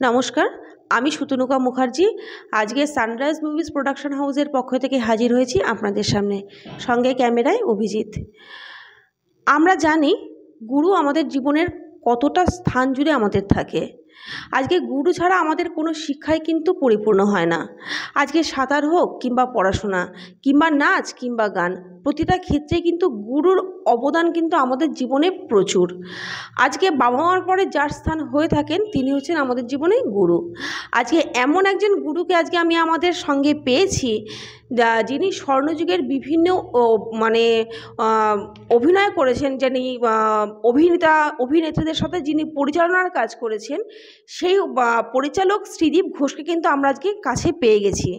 নমস্কার, আমি সুতনুকা মুখার্জি। আজকে সানরাইজ মুভিজ প্রোডাকশন হাউসের পক্ষ থেকে হাজির হয়েছি আপনাদের সামনে, সঙ্গে ক্যামেরায় অভিজিৎ। আমরা জানি গুরু আমাদের জীবনের কতটা স্থান জুড়ে আমাদের থাকে। আজকে গুরু ছাড়া আমাদের কোনো শিক্ষাই কিন্তু পরিপূর্ণ হয় না। আজকে সাঁতার হোক কিংবা পড়াশোনা কিংবা নাচ কিংবা গান, প্রতিটা ক্ষেত্রে কিন্তু গুরুর অবদান কিন্তু আমাদের জীবনে প্রচুর। আজকে বাবা মার পরে যার স্থান হয়ে থাকেন তিনি হচ্ছেন আমাদের জীবনে গুরু। আজকে এমন একজন গুরুকে আজকে আমি আমাদের সঙ্গে পেয়েছি, যিনি স্বর্ণযুগের বিভিন্ন মানে অভিনয় করেছেন, যিনি অভিনেত্রীদের সাথে যিনি পরিচালনার কাজ করেছেন, সেই পরিচালক শ্রীদীপ ঘোষকে কিন্তু আমরা আজকে কাছে পেয়ে গেছি।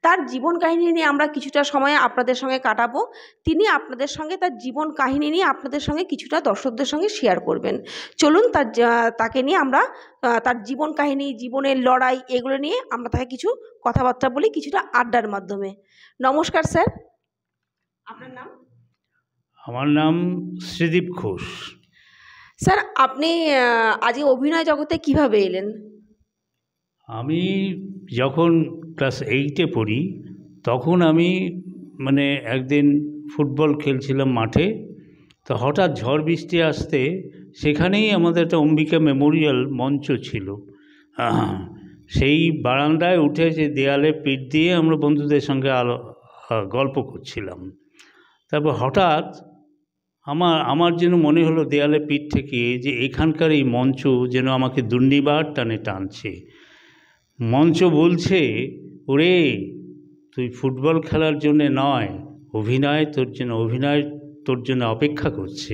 তার জীবন কাহিনী নিয়ে আমরা কিছুটা সময় আপনাদের সঙ্গে কাটাবো। তিনি আপনাদের সঙ্গে তার জীবন কাহিনী নিয়ে আপনাদের সঙ্গে কিছুটা দর্শকদের সঙ্গে শেয়ার করবেন। চলুন তাকে নিয়ে আমরা তার জীবন কাহিনী, জীবনের লড়াই, এগুলো নিয়ে আমরা তাকে কিছু কথাবার্তা বলি কিছুটা আড্ডার মাধ্যমে। নমস্কার স্যার, আপনার নাম? আমার নাম শ্রীদীপ ঘোষ। স্যার, আপনি আজকে অভিনয় জগতে কিভাবে এলেন? আমি যখন ক্লাস 8-এ পড়ি তখন আমি একদিন ফুটবল খেলছিলাম মাঠে। তো হঠাৎ ঝড় বৃষ্টি আসতে সেখানেই আমাদের একটা অম্বিকা মেমোরিয়াল মঞ্চ ছিল। সেই বারান্দায় উঠে যে দেয়ালে পিঠ দিয়ে আমরা বন্ধুদের সঙ্গে গল্প করছিলাম। তারপর হঠাৎ আমার যেন মনে হলো দেয়ালে পিঠ থেকে যে এখানকার এই মঞ্চ যেন আমাকে দুর্নিবার টানে টানছে। মঞ্চ বলছে, ওরে তুই ফুটবল খেলার জন্যে নয়, অভিনয় তোর জন্য অপেক্ষা করছে।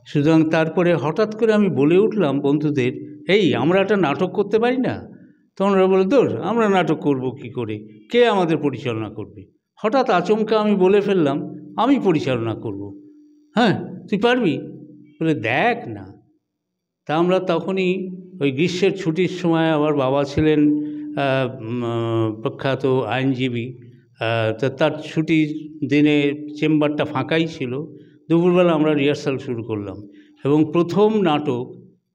সুতরাং তারপরে হঠাৎ করে আমি বলে উঠলাম বন্ধুদের, এই আমরা একটা নাটক করতে পারি না? তখন ওরা বলে, তোর আমরা নাটক করব কি করে, কে আমাদের পরিচালনা করবে? হঠাৎ আচমকা আমি বলে ফেললাম, আমি পরিচালনা করব। হ্যাঁ, তুই পারবি? বলে, দেখ না। তা আমরা তখনই ওই গ্রীষ্মের ছুটির সময়, আমার বাবা ছিলেন প্রখ্যাত আইনজীবী, তার ছুটির দিনে চেম্বারটা ফাঁকাই ছিল। দুপুরবেলা আমরা রিহার্সাল শুরু করলাম এবং প্রথম নাটক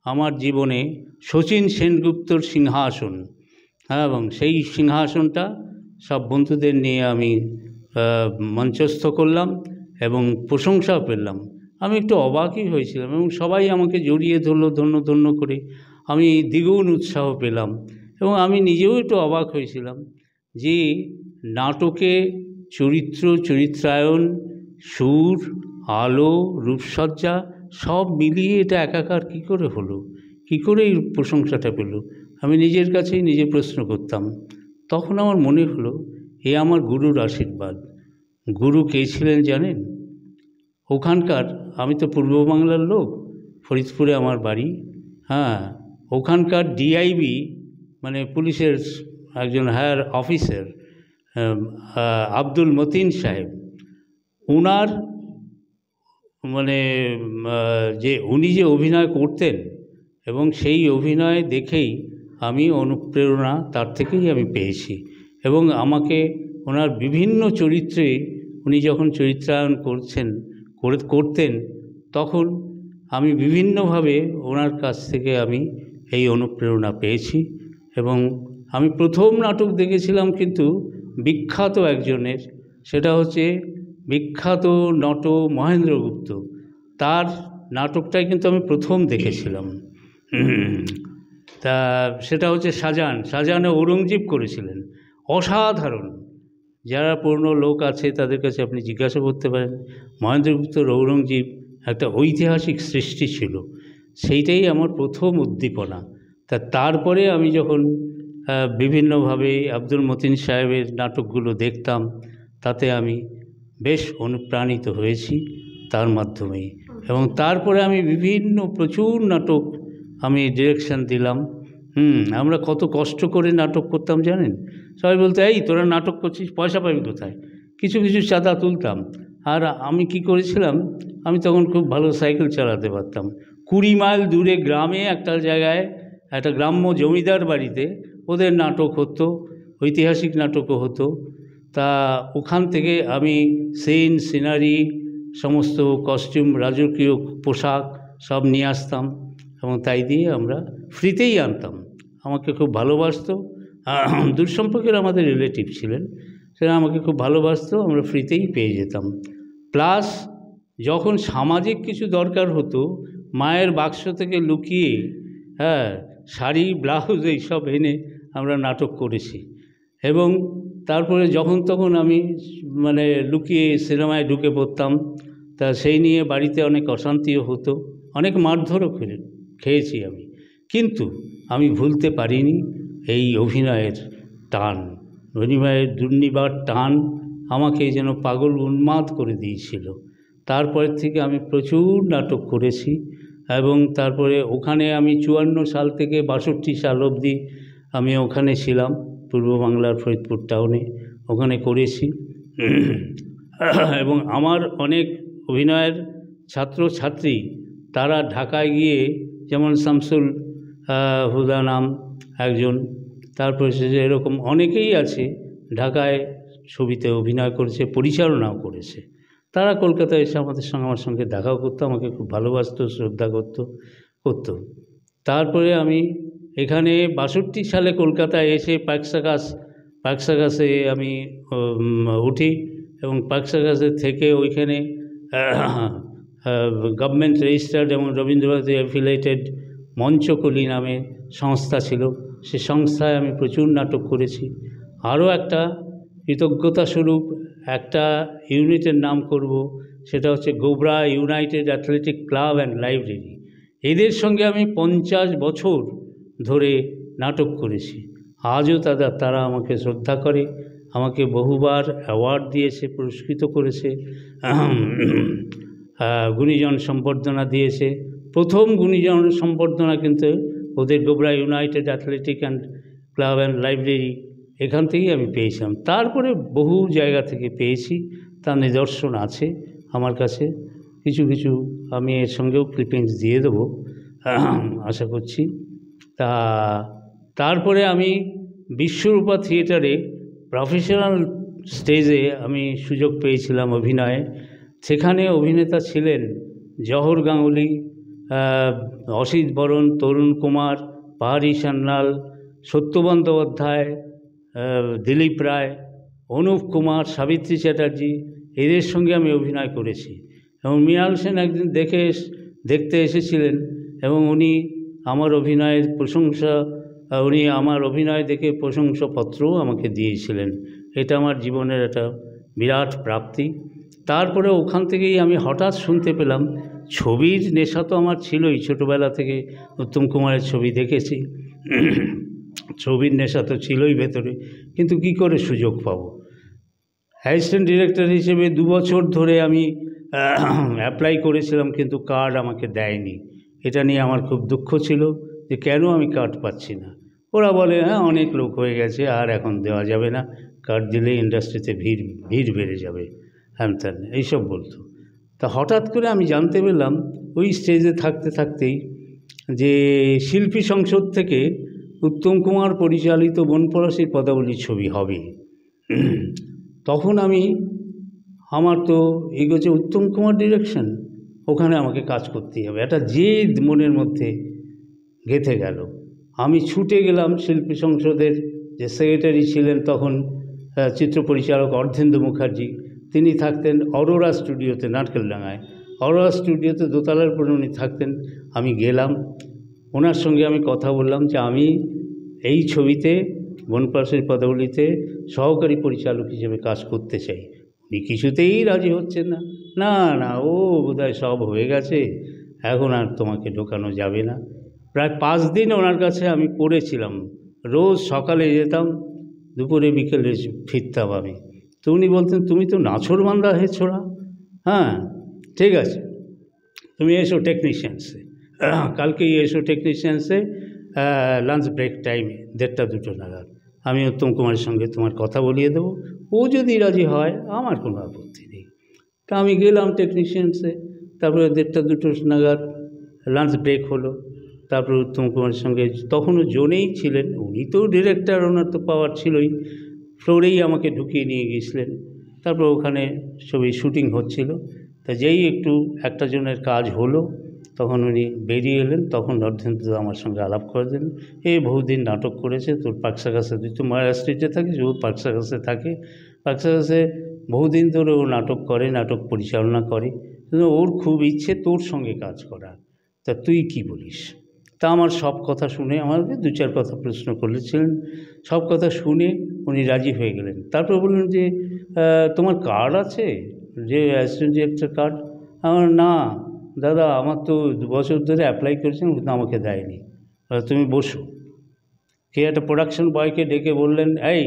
আমার জীবনে শচীন সেনগুপ্তর সিংহাসন। হ্যাঁ, এবং সেই সিংহাসনটা সব বন্ধুদের নিয়ে আমি মঞ্চস্থ করলাম এবং প্রশংসাও পেলাম। আমি একটু অবাকই হয়েছিলাম এবং সবাই আমাকে জড়িয়ে ধরলো ধন্য করে। আমি দ্বিগুণ উৎসাহ পেলাম এবং আমি নিজেও একটু অবাক হয়েছিলাম যে নাটকে চরিত্রায়ন, সুর, আলো, রূপসজ্জা সব মিলিয়ে এটা একাকার কী করে হলো, কী করে এই প্রশংসাটা পেল? আমি নিজের কাছেই নিজে প্রশ্ন করতাম। তখন আমার মনে হলো এ আমার গুরুর আশীর্বাদ। গুরু কে ছিলেন জানেন? ওখানকার, আমি তো পূর্ব বাংলার লোক, ফরিদপুরে আমার বাড়ি। হ্যাঁ, ওখানকার ডিআইবি পুলিশের একজন হায়ার অফিসার আব্দুল মতিন সাহেব, ওনার উনি যে অভিনয় করতেন এবং সেই অভিনয় দেখেই আমি অনুপ্রেরণা তার থেকেই আমি পেয়েছি এবং আমাকে ওনার বিভিন্ন চরিত্রে উনি যখন চরিত্রায়ন করতেন তখন আমি বিভিন্নভাবে ওনার কাছ থেকে আমি এই অনুপ্রেরণা পেয়েছি। এবং আমি প্রথম নাটক দেখেছিলাম কিন্তু বিখ্যাত একজনের, সেটা হচ্ছে বিখ্যাত নট মহেন্দ্র গুপ্ত। তার নাটকটাই কিন্তু আমি প্রথম দেখেছিলাম। তা সেটা হচ্ছে শাহজাহানে ঔরঙ্গজেব করেছিলেন। অসাধারণ। যারা পুরনো লোক আছে তাদের কাছে আপনি জিজ্ঞাসা করতে পারেন। মহেন্দ্রগুপ্তর ঔরঙ্গজেব একটা ঐতিহাসিক সৃষ্টি ছিল, সেইটাই আমার প্রথম উদ্দীপনা। তারপরে আমি যখন বিভিন্নভাবে আব্দুল মতিন সাহেবের নাটকগুলো দেখতাম তাতে আমি বেশ অনুপ্রাণিত হয়েছি তার মাধ্যমেই। এবং তারপরে আমি প্রচুর নাটক আমি ডিরেকশন দিলাম। আমরা কত কষ্ট করে নাটক করতাম জানেন? সবাই বলতো, এই তোরা নাটক করছিস, পয়সা পাবি কোথায়? কিছু চাঁদা তুলতাম। আর আমি কি করেছিলাম, আমি তখন খুব ভালো সাইকেল চালাতে পারতাম। 20 মাইল দূরে গ্রামে একটা জায়গায় একটা গ্রাম্য জমিদার বাড়িতে ওদের নাটক হতো, ঐতিহাসিক নাটকও হতো। তা ওখান থেকে আমি সিনারি, সমস্ত কস্টিউম, রাজকীয় পোশাক সব নিয়ে আসতাম। এবং তাই দিয়ে আমরা ফ্রিতেই আনতাম। আমাকে খুব ভালোবাসতো, দূর সম্পর্কের আমাদের রিলেটিভ ছিলেন, সেটা আমাকে খুব ভালোবাসতো, আমরা ফ্রিতেই পেয়ে যেতাম। প্লাস যখন সামাজিক কিছু দরকার হতো, মায়ের বাক্স থেকে লুকিয়ে শাড়ি ব্লাউজ এইসব এনে আমরা নাটক করেছি। এবং তারপরে যখন তখন আমি মানে লুকিয়ে সিনেমায় ঢুকে পড়তাম, তা সেই নিয়ে বাড়িতে অনেক অশান্তিও হতো, অনেক মারধরও খেয়েছি আমি। কিন্তু আমি ভুলতে পারিনি এই অভিনয়ের টান, অভিনয়ের দুর্নিবার টান আমাকে যেন পাগল উন্মাদ করে দিয়েছিল। তারপরের থেকে আমি প্রচুর নাটক করেছি এবং তারপরে ওখানে আমি 54 সাল থেকে 62 সাল অবধি আমি ওখানে ছিলাম, পূর্ব বাংলার ফরিদপুর টাউনে, ওখানে করেছি। এবং আমার অনেক অভিনয়ের ছাত্রছাত্রী তারা ঢাকায় গিয়ে, যেমন শামসুল হুদা নাম একজন, তারপরে সে এরকম অনেকেই আছে ঢাকায় ছবিতে অভিনয় করেছে, পরিচালনাও করেছে। তারা কলকাতায় এসে আমার সঙ্গে দেখাও করতো, আমাকে খুব ভালোবাসতো, শ্রদ্ধা করতো। তারপরে আমি এখানে 62 সালে কলকাতায় এসে পাকসাকাসে আমি উঠি এবং পাকসাকাসে থেকে ওইখানে গভর্নমেন্ট রেজিস্টার্ড এবং রবীন্দ্রভারতী অ্যাফিলিয়েটেড মঞ্চকলি নামে সংস্থা ছিল, সে সংস্থায় আমি প্রচুর নাটক করেছি। আরও একটা কৃতজ্ঞতাস্বরূপ একটা ইউনিটের নাম করব, সেটা হচ্ছে Gobra United athletic club and library. এদের সঙ্গে আমি 50 বছর ধরে নাটক করেছি। আজও তারা আমাকে শ্রদ্ধা করে, আমাকে বহুবার অ্যাওয়ার্ড দিয়েছে, পুরস্কৃত করেছে, গুণীজন সম্বর্ধনা দিয়েছে। প্রথম গুণীজন সম্বর্ধনা কিন্তু ওদের Gobra United athletic club and library, এখান থেকেই আমি পেয়েছিলাম। তারপরে বহু জায়গা থেকে পেয়েছি, তার নিদর্শন আছে আমার কাছে। কিছু আমি এর সঙ্গেও ক্লিপিংস দিয়ে দেবো আশা করছি। তারপরে আমি বিশ্বরূপা থিয়েটারে প্রফেশনাল স্টেজে আমি সুযোগ পেয়েছিলাম অভিনয়ে। সেখানে অভিনেতা ছিলেন জহর গাঙ্গুলি, অসিত বরণ, তরুণ কুমার, পাহাড়ি সান্যাল, সত্য বন্দ্যোপাধ্যায়, দিলীপ রায়, অনুপ কুমার, সাবিত্রী চ্যাটার্জি, এদের সঙ্গে আমি অভিনয় করেছি। এবং মৃণাল সেন একদিন দেখতে এসেছিলেন এবং উনি আমার অভিনয় দেখে প্রশংসাপত্রও আমাকে দিয়েছিলেন। এটা আমার জীবনের একটা বিরাট প্রাপ্তি। তারপরে ওখান থেকেই আমি হঠাৎ শুনতে পেলাম, ছবির নেশা তো আমার ছিলই, ছোটোবেলা থেকে উত্তম কুমারের ছবি দেখেছি, ছবির নেশা তো ছিলই ভেতরে, কিন্তু কি করে সুযোগ পাবো। অ্যাসিস্ট্যান্ট ডিরেক্টর হিসেবে 2 বছর ধরে আমি অ্যাপ্লাই করেছিলাম, কিন্তু কার্ড আমাকে দেয়নি। এটা নিয়ে আমার খুব দুঃখ ছিল যে কেন আমি কার্ড পাচ্ছি না। ওরা বলে হ্যাঁ অনেক লোক হয়ে গেছে, আর এখন দেওয়া যাবে না, কার্ড দিলে ইন্ডাস্ট্রিতে ভিড় বেড়ে যাবে, হ্যান ত্যান এইসব বলতো। তা হঠাৎ করে আমি জানতে পেলাম ওই স্টেজে থাকতেই যে শিল্পী সংসদ থেকে উত্তম কুমার পরিচালিত বনপলাশীর পদাবলী ছবি হবে। তখন আমার তো এগোচ্ছে উত্তম কুমার ডিরেকশন, ওখানে আমাকে কাজ করতেই হবে, একটা জেদ মনের মধ্যে গেঁথে গেল। আমি ছুটে গেলাম শিল্পী সংসদের যে সেক্রেটারি ছিলেন তখন চিত্র পরিচালক অর্ধেন্দু মুখার্জি, তিনি থাকতেন অরোরা স্টুডিওতে নারকেলডাঙ্গায়, অরোরা স্টুডিওতে দোতলার উপরে উনি থাকতেন। আমি গেলাম, ওনার সঙ্গে আমি কথা বললাম যে আমি এই ছবিতে বনপলাশীর পদাবলীতে সহকারী পরিচালক হিসেবে কাজ করতে চাই। উনি কিছুতেই রাজি হচ্ছেন না, ও বোধহয় সব হয়ে গেছে, এখন আর তোমাকে ঢোকানো যাবে না। প্রায় 5 দিন ওনার কাছে আমি পড়েছিলাম, রোজ সকালে যেতাম, দুপুরে বিকেলে ফিরতাম আমি। তো উনি বলতেন তুমি তো নাছোড়বান্দা হে ছোড়া, হ্যাঁ ঠিক আছে তুমি এসো টেকনিশিয়ানসে, কালকেই এসো টেকনিশিয়ানসে লাঞ্চ ব্রেক টাইমে 1:30-2 নাগাদ, আমি উত্তম কুমারের সঙ্গে তোমার কথা বলিয়ে দেবো, ও যদি রাজি হয় আমার কোনো আপত্তি নেই। তা আমি গেলাম টেকনিশিয়ানসে, তারপরে 1:30-2 নাগাদ লাঞ্চ ব্রেক হলো। তারপরে উত্তম কুমারের সঙ্গে তখনও জোনেই ছিলেন, উনি তো ডিরেক্টর, ওনার তো পাওয়ার ছিলই, ফ্লোরেই আমাকে ঢুকিয়ে নিয়ে গিয়েছিলেন। তারপর ওখানে ছবি শুটিং হচ্ছিল, তা যেই একটু একটা জনের কাজ হলো, তখন উনি বেরিয়ে এলেন, তখন অর্ধেন্দু আমার সঙ্গে আলাপ করে দিলেন, এই বহুদিন নাটক করেছে, তোর পাকসাগাছে, তুই তো ময়রা স্ট্রিটে থাকিস, ও পাকসাগাছে থাকে, পাকসাগাছে বহুদিন ধরে ও নাটক করে, নাটক পরিচালনা করে, কিন্তু ওর খুব ইচ্ছে তোর সঙ্গে কাজ করার, তা তুই কি বলিস? তা আমার সব কথা শুনে, আমাকে 2-4 কথা প্রশ্ন করেছিলেন, সব কথা শুনে উনি রাজি হয়ে গেলেন। তারপর বললেন যে তোমার কার্ড আছে, যে অ্যাসিস্ট্যান্ট ডিরেক্টর কার্ড? আমার না দাদা, আমার তো 2 বছর ধরে অ্যাপ্লাই করেছেন, কিন্তু আমাকে দেয়নি। তুমি বসো। কে একটা প্রোডাকশন বয়কে ডেকে বললেন, এই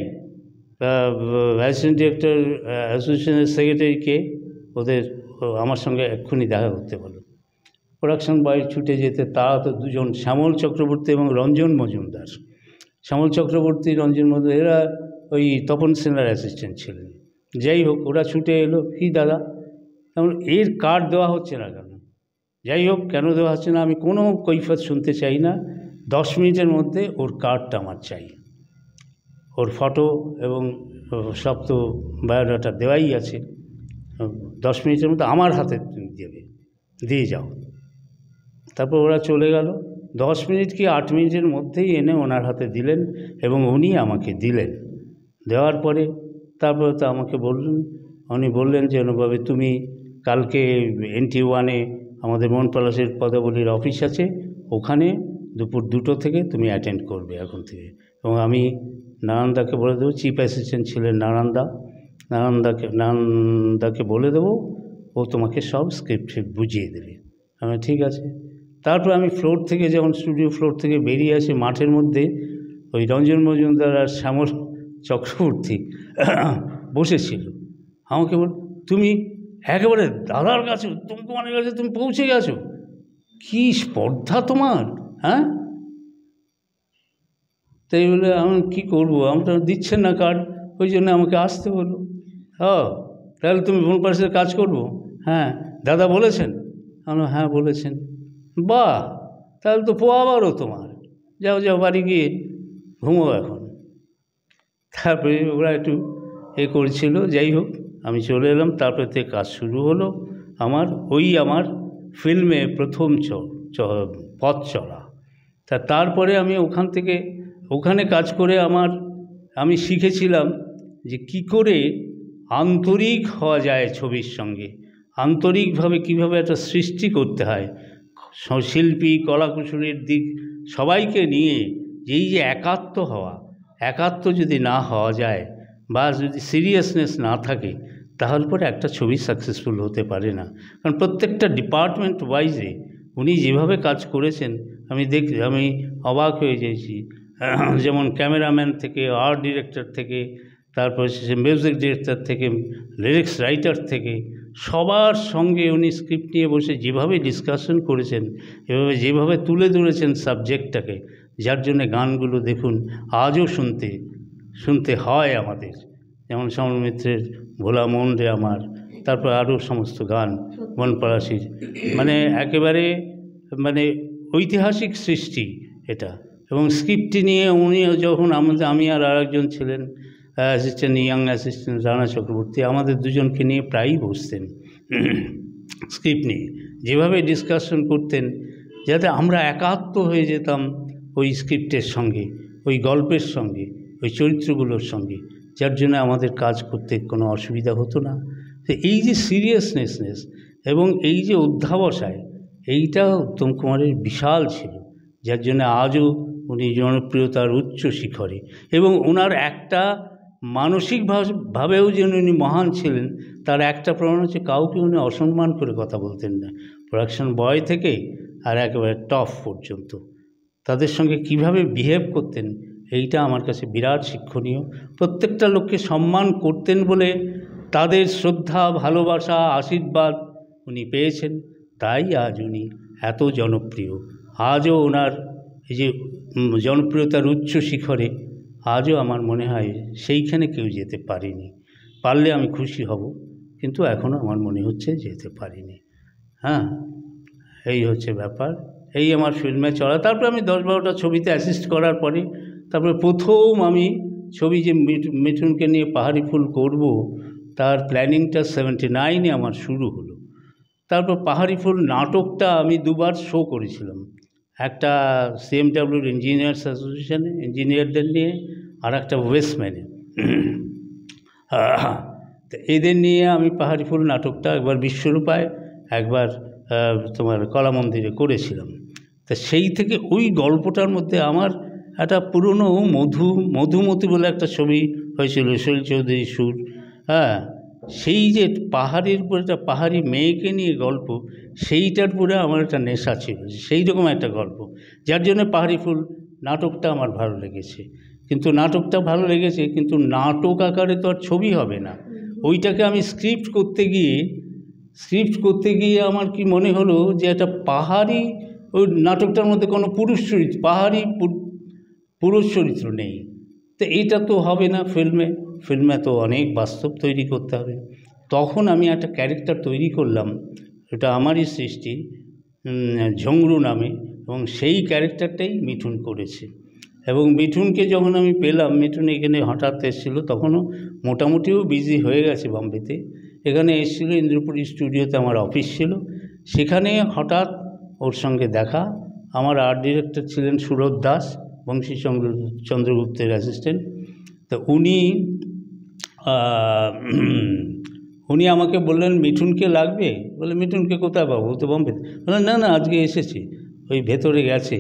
অ্যাসিস্ট্যান্ট ডিরেক্টর অ্যাসোসিয়েশনের সেক্রেটারি কে, ওদের আমার সঙ্গে এক্ষুনি দেখা করতে বলো। প্রোডাকশন বয় ছুটে যেতে, তারা তো দুজন, শ্যামল চক্রবর্তী এবং রঞ্জন মজুমদার। শ্যামল চক্রবর্তী, রঞ্জন মজুমদার এরা ওই তপন সেনার অ্যাসিস্ট্যান্ট ছিলেন। যাই হোক, ওরা ছুটে এলো, কি দাদা, তেমন এর কার্ড দেওয়া হচ্ছে না কেন? যাই হোক, কেন দেওয়া হচ্ছে না আমি কোনো কৈফিয়ত শুনতে চাই না, 10 মিনিটের মধ্যে ওর কার্ডটা আমার চাই। ওর ফটো এবং সব তো বায়োডাটা দেওয়াই আছে, 10 মিনিটের মধ্যে আমার হাতে তুমি দিয়ে যাও। তারপর ওরা চলে গেল, 10 মিনিট কি 8 মিনিটের মধ্যেই এনে ওনার হাতে দিলেন এবং উনি আমাকে দিলেন। দেওয়ার পরে তারপরে তো আমাকে বললেন, উনি বললেন যে অনুভাবে তুমি কালকে NT1-এ আমাদের মনপলাশের পদাবলীর অফিস আছে, ওখানে দুপুর 2টো থেকে তুমি অ্যাটেন্ড করবে এখন থেকে। এবং আমি নারায়ণদাকে বলে দেবো, চিফ অ্যাসিস্ট্যান্ট ছিলেন নারায়ণদাকে বলে দেবো, ও তোমাকে সব স্ক্রিপ্ট বুঝিয়ে দেবে। আমি ঠিক আছে। তারপর আমি ফ্লোর থেকে, যখন স্টুডিও ফ্লোর থেকে বেরিয়ে আসি, মাঠের মধ্যে ওই রঞ্জন মজুমদার আর শ্যামল চক্রবর্তী বসেছিল। আমাকে বল, তুমি একেবারে দাদার কাছে, তোমার কাছে তুমি পৌঁছে গেছো, কী স্পর্ধা তোমার, হ্যাঁ? তাই বলে আমি কী করবো, আমরা দিচ্ছেন না কার্ড, ওই জন্য আমাকে আসতে হলো। তাহলে তুমি মনপলাশের কাজ করবো? হ্যাঁ। দাদা বলেছেন? আমি হ্যাঁ বলেছেন। বাহ, তাহলে তো পোয়াবারও তোমার, যাও বাড়ি গিয়ে ঘুমো এখন। তারপরে ওরা একটু করেছিল। যাই হোক, আমি চলে এলাম। তারপরে থেকে কাজ শুরু হলো আমার ফিল্মে প্রথম পথ চলা। তারপরে আমি ওখানে কাজ করে আমি শিখেছিলাম যে কি করে আন্তরিক হওয়া যায় ছবির সঙ্গে, আন্তরিকভাবে কীভাবে একটা সৃষ্টি করতে হয়, শিল্পী কলাকুশলীর দিক সবাইকে নিয়ে। এই যে একাত্ম যদি না হওয়া যায়, বা যদি সিরিয়াসনেস না থাকে, তাহলে পরে একটা ছবি সাকসেসফুল হতে পারে না। কারণ প্রত্যেকটা ডিপার্টমেন্ট ওয়াইজে উনি যেভাবে কাজ করেছেন, আমি অবাক হয়ে যাইছি। যেমন ক্যামেরাম্যান থেকে, আর্ট ডিরেক্টর থেকে, তারপরে মিউজিক ডিরেক্টর থেকে, লিরিক্স রাইটার থেকে, সবার সঙ্গে উনি স্ক্রিপ্ট নিয়ে বসে যেভাবে ডিসকাশন করেছেন, যেভাবে তুলে ধরেছেন সাবজেক্টটাকে, যার জন্য গানগুলো দেখুন আজও শুনতে হয় আমাদের। যেমন শ্যামল মিত্রের ভোলা মন রে আমার, তারপর আরও সমস্ত গান মনপলাশির, একেবারে ঐতিহাসিক সৃষ্টি এটা। এবং স্ক্রিপ্টটি নিয়ে উনি যখন আমি আর আরেকজন ছিলেন ইয়াং অ্যাসিস্ট্যান্ট রানা চক্রবর্তী, আমাদের দুজনকে নিয়ে প্রায়ই বসতেন স্ক্রিপ্ট নিয়ে, যেভাবে ডিসকাশন করতেন, যাতে আমরা একাত্ম হয়ে যেতাম ওই স্ক্রিপ্টের সঙ্গে, ওই গল্পের সঙ্গে, ওই চরিত্রগুলোর সঙ্গে, যার জন্য আমাদের কাজ করতে কোনো অসুবিধা হতো না। তো এই যে সিরিয়াসনেস এবং এই যে অধ্যাবসায়, এইটা উত্তম কুমারের বিশাল ছিল, যার জন্য আজও উনি জনপ্রিয়তার উচ্চ শিখরে। এবং ওনার একটা মানসিকভাবেও যেন উনি মহান ছিলেন, তার একটা প্রমাণ হচ্ছে কাউকে উনি অসম্মান করে কথা বলতেন না, প্রোডাকশন বয় থেকে আর একেবারে টপ পর্যন্ত তাদের সঙ্গে কিভাবে বিহেভ করতেন, এইটা আমার কাছে বিরাট শিক্ষণীয়। প্রত্যেকটা লোককে সম্মান করতেন বলে তাদের শ্রদ্ধা, ভালোবাসা, আশীর্বাদ উনি পেয়েছেন, তাই আজ উনি এত জনপ্রিয়। আজও ওনার এই যে জনপ্রিয়তার উচ্চ শিখরে, আজও আমার মনে হয় সেইখানে কেউ যেতে পারেনি। পারলে আমি খুশি হব, কিন্তু এখনও আমার মনে হচ্ছে যেতে পারিনি। এই হচ্ছে ব্যাপার। এই আমার ফিল্মে চলা। তারপরে আমি 10-12টা ছবিতে অ্যাসিস্ট করার পরে, তারপরে প্রথম আমি ছবি যে মিঠুনকে নিয়ে পাহাড়ি ফুল করব, তার প্ল্যানিংটা 79-এ আমার শুরু হলো। তারপর পাহাড়ি ফুল নাটকটা আমি দুবার শো করেছিলাম, একটা সিএমডব্লিউর ইঞ্জিনিয়ার্স অ্যাসোসিয়েশনে ইঞ্জিনিয়ারদের নিয়ে, আর একটা ওয়েস্টম্যানে। তো এদের নিয়ে আমি পাহাড়ি ফুল নাটকটা একবার বিশ্বরূপায়, একবার তোমার কলা মন্দিরে করেছিলাম। তা সেই থেকে ওই গল্পটার মধ্যে আমার একটা পুরনো মধুমতি বলে একটা ছবি হয়েছিল, শৈল চৌধুরীর সুর, হ্যাঁ, সেই যে পাহাড়ের উপর একটা পাহাড়ি মেয়েকে নিয়ে গল্প, সেইটার উপরে আমার একটা নেশা ছিল, সেই রকম একটা গল্প, যার জন্য পাহাড়ি ফুল নাটকটা আমার ভালো লেগেছে। কিন্তু নাটকটা ভালো লেগেছে, কিন্তু নাটক আকারে তো আর ছবি হবে না। ওইটাকে আমি স্ক্রিপ্ট করতে গিয়ে আমার কি মনে হলো যে একটা পাহাড়ি, ওই নাটকটার মধ্যে কোনো পাহাড়ি পুরুষ চরিত্র নেই, তো এটা তো হবে না ফিল্মে তো অনেক বাস্তব তৈরি করতে হবে। তখন আমি একটা ক্যারেক্টার তৈরি করলাম, এটা আমারই সৃষ্টি, ঝংরু নামে, এবং সেই ক্যারেক্টারটাই মিঠুন করেছে। এবং মিঠুনকে যখন আমি পেলাম, মিঠুন এখানে হঠাৎ এসেছিলো, তখনও মোটামুটিও বিজি হয়ে গেছে বম্বেতে, এখানে এসেছিলো ইন্দ্রপুরী স্টুডিওতে আমার অফিস ছিল, সেখানে হঠাৎ ওর সঙ্গে দেখা। আমার আর্ট ডিরেক্টর ছিলেন সুরত দাস, বংশী চন্দ্রগুপ্তের অ্যাসিস্ট্যান্ট। তো উনি আমাকে বললেন মিঠুনকে লাগবে, বলে মিঠুনকে কোথায় পাবো, ও তো বম্বেতে। বললেন না আজকে এসেছে, ওই ভেতরে গেছে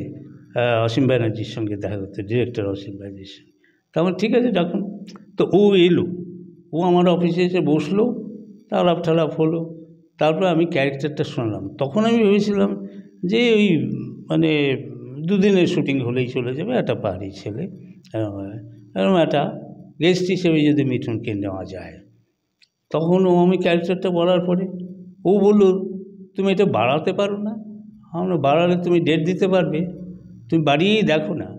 অসীম ব্যানার্জির সঙ্গে দেখা করতে, ডিরেক্টর অসীম ব্যানার্জির সঙ্গে। তা আমার ঠিক আছে ডাকুন। তো ও এলো, ও আমার অফিসে এসে বসলো, আলাপ টালাপ হলো। তারপরে আমি ক্যারেক্টারটা শুনলাম, তখন আমি ভেবেছিলাম যে ওই মানে দুদিনের শুটিং হলেই চলে যাবে, একটা পাহাড়ি ছেলে, এরকম একটা গেস্ট হিসেবে যদি মিঠুনকে নেওয়া যায়। তখন আমি ক্যারেক্টারটা বলার পরে ও বললো, তুমি এটা বাড়াতে পারো না? আমরা বাড়ালে তুমি ডেট দিতে পারবে, তুমি বাড়িয়েই দেখো না।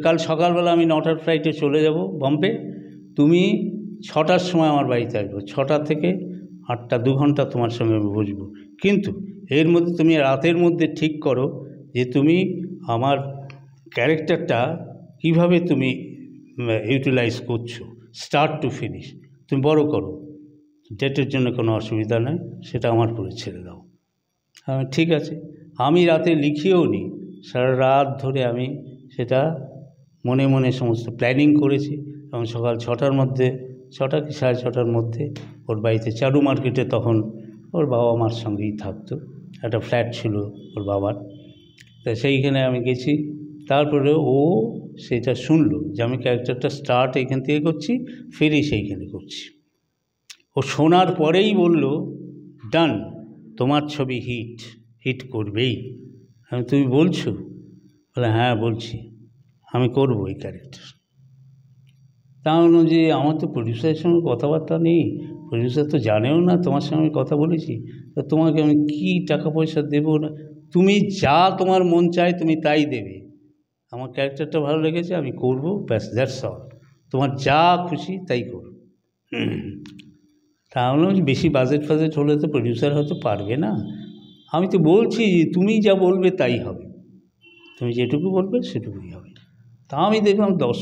কাল সকালবেলা আমি 9টার ফ্লাইটে চলে যাব বম্বে, তুমি 6টার সময় আমার বাড়িতে আসবো, 6টা থেকে 8টা, 2 ঘন্টা তোমার সঙ্গে আমি বসবো। কিন্তু এর মধ্যে তুমি রাতের মধ্যে ঠিক করো যে তুমি আমার ক্যারেক্টারটা কিভাবে তুমি ইউটিলাইজ করছো, স্টার্ট টু ফিনিশ, তুমি বড় করো, ডেটের জন্য কোনো অসুবিধা নেই, সেটা আমার উপরে ছেড়ে দাও। ঠিক আছে। আমি রাতে লিখিয়েও নি, সারা রাত ধরে আমি সেটা মনে মনে সমস্ত প্ল্যানিং করেছি, এবং সকাল 6টার মধ্যে, 6টা কি 6:30টার মধ্যে ওর বাড়িতে, চারু মার্কেটে তখন ওর বাবা মার সঙ্গেই থাকতো, একটা ফ্ল্যাট ছিল ওর বাবার, তা সেইখানে আমি গেছি। তারপরে ও সেটা শুনলো যে আমি ক্যারেক্টারটা স্টার্ট এইখান থেকে করছি, ফিনিশ এইখানে করছি। ও শোনার পরেই বলল, ডান, তোমার ছবি হিট করবেই। তুমি বলছো? বলে হ্যাঁ বলছি, আমি করবো এই ক্যারেক্টার। তা বললাম যে আমার তো প্রডিউসারের সঙ্গে কথাবার্তা নেই, প্রডিউসার তো জানেও না তোমার সঙ্গে আমি কথা বলেছি, তা তোমাকে আমি কী টাকা পয়সা দেবো না, তুমি যা তোমার মন চায় তুমি তাই দেবে, আমার ক্যারেক্টারটা ভালো লেগেছে, আমি করবো, ব্যাস, দ্যাটস অল, তোমার যা খুশি তাই করো। তা বললাম যে বেশি বাজেট হলে তো প্রডিউসার হয়তো পারবে না, আমি তো বলছি তুমি যা বলবে তাই হবে, তুমি যেটুকু বলবে সেটুকুই হবে। তা আমি দেখলাম 10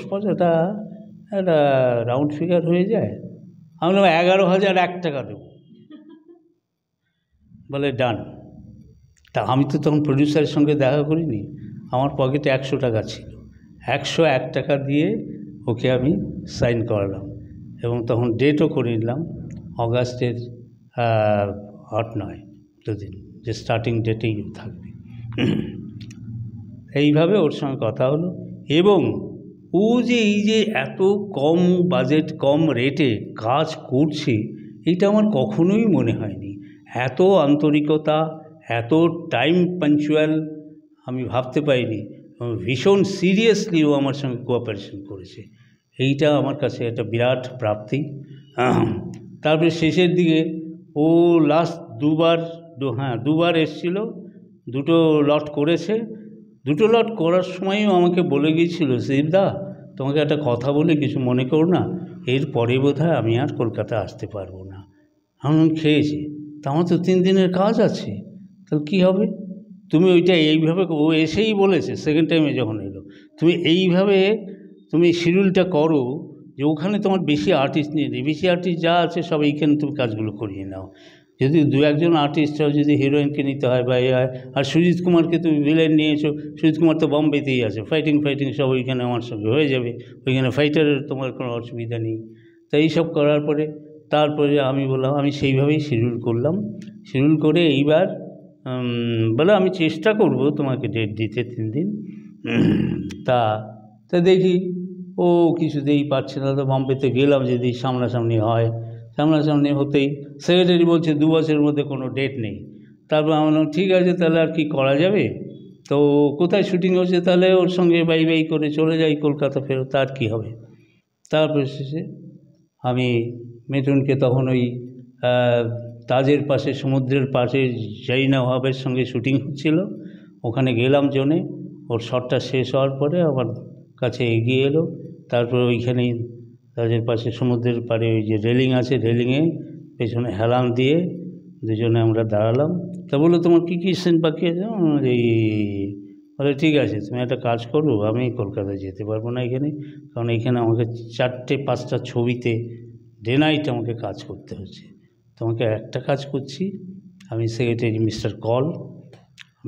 একটা রাউন্ড ফিগার হয়ে যায়। আমি বললাম 11,001 টাকা দেবো। বলে ডান। তা আমি তো তখন প্রডিউসারের সঙ্গে দেখা করিনি, আমার পকেটে 100 টাকা ছিল, 101 টাকা দিয়ে ওকে আমি সাইন করালাম, এবং তখন ডেটও করে নিলাম অগাস্টের 8-9 দুদিন, যে স্টার্টিং ডেটেই থাকবে। এইভাবে ওর সঙ্গে কথা হলো, এবং ও যে এই যে এত কম বাজেট, কম রেটে কাজ করছে, এটা আমার কখনোই মনে হয়নি। এত আন্তরিকতা, এত টাইম পাঞ্চুয়াল আমি ভাবতে পারিনি, ভীষণ সিরিয়াসলি ও আমার সঙ্গে কোঅপারেশন করেছে, এইটা আমার কাছে একটা বিরাট প্রাপ্তি। তারপরে শেষের দিকে ও লাস্ট দুবার এসেছিল, 2টো লট করেছে। 2টো লট করার সময়ও আমাকে বলে গিয়েছিল, শিবদা তোমাকে একটা কথা বলে কিছু মনে করো না, এরপরে বোধহয় আমি আর কলকাতা আসতে পারবো না। আমি খেয়েছি, তা আমার তো 3 দিনের কাজ আছে, তাহলে কী হবে, তুমি ওইটা এইভাবে, ও এসেই বলেছে সেকেন্ড টাইমে যখন এলো, তুমি এইভাবে তুমি শিডিউলটা করো যে ওখানে তোমার বেশি আর্টিস্ট নিয়ে নেই, বেশি আর্টিস্ট যা আছে সব এইখানে তুমি কাজগুলো করিয়ে নাও। যদি দু একজন আর্টিস্টরা যদি হিরোইনকে নিতে হয় বা এ হয়, আর সুজিত কুমারকে তুমি ভিলেন নিয়েছো, সুজিত কুমার তো বম্বেতেই আছে, ফাইটিং সব ওইখানে আমার সঙ্গে হয়ে যাবে, ওইখানে ফাইটারের তোমার কোনো অসুবিধা নেই। তো এইসব করার পরে তারপরে আমি বললাম, আমি সেইভাবেই শিডিউল করলাম। শিডিউল করে এইবার বলে আমি চেষ্টা করব তোমাকে ডেট দিতে 3 দিন। তা দেখি ও কিছুতেই পারছে না। তো বম্বেতে গেলাম যদি সামনাসামনি হয়, সামনাসামনি হতেই সেক্রেটারি বলছে 2 বছরের মধ্যে কোনো ডেট নেই। তারপর আমি বললাম ঠিক আছে, তাহলে আর কি করা যাবে। তো কোথায় শুটিং হচ্ছে, তাহলে ওর সঙ্গে বাই বাই করে চলে যাই কলকাতা ফেরত, আর কী হবে। তারপর শেষে আমি মিঠুনকে তখন ওই তাজের পাশে, সমুদ্রের পাশে জাইনা ওয়াহাবের সঙ্গে শুটিং হচ্ছিল, ওখানে গেলাম জোনে। ওর শটটা শেষ হওয়ার পরে আমার কাছে এগিয়ে এলো। তারপর ওইখানেই তাজের পাশে সমুদ্রের পাড়ে ওই যে রেলিং আছে, রেলিংয়ে পেছনে হেলান দিয়ে দুজনে আমরা দাঁড়ালাম। তা বললো তোমার কী কী সিন বাকি আছে। এই বলে ঠিক আছে, তুমি একটা কাজ করো, আমি কলকাতায় যেতে পারবো না এখানে, কারণ এইখানে আমাকে 4-5টা ছবিতে ডে নাইট আমাকে কাজ করতে হচ্ছে। তোমাকে একটা কাজ করছি, আমি সেক্রেটারি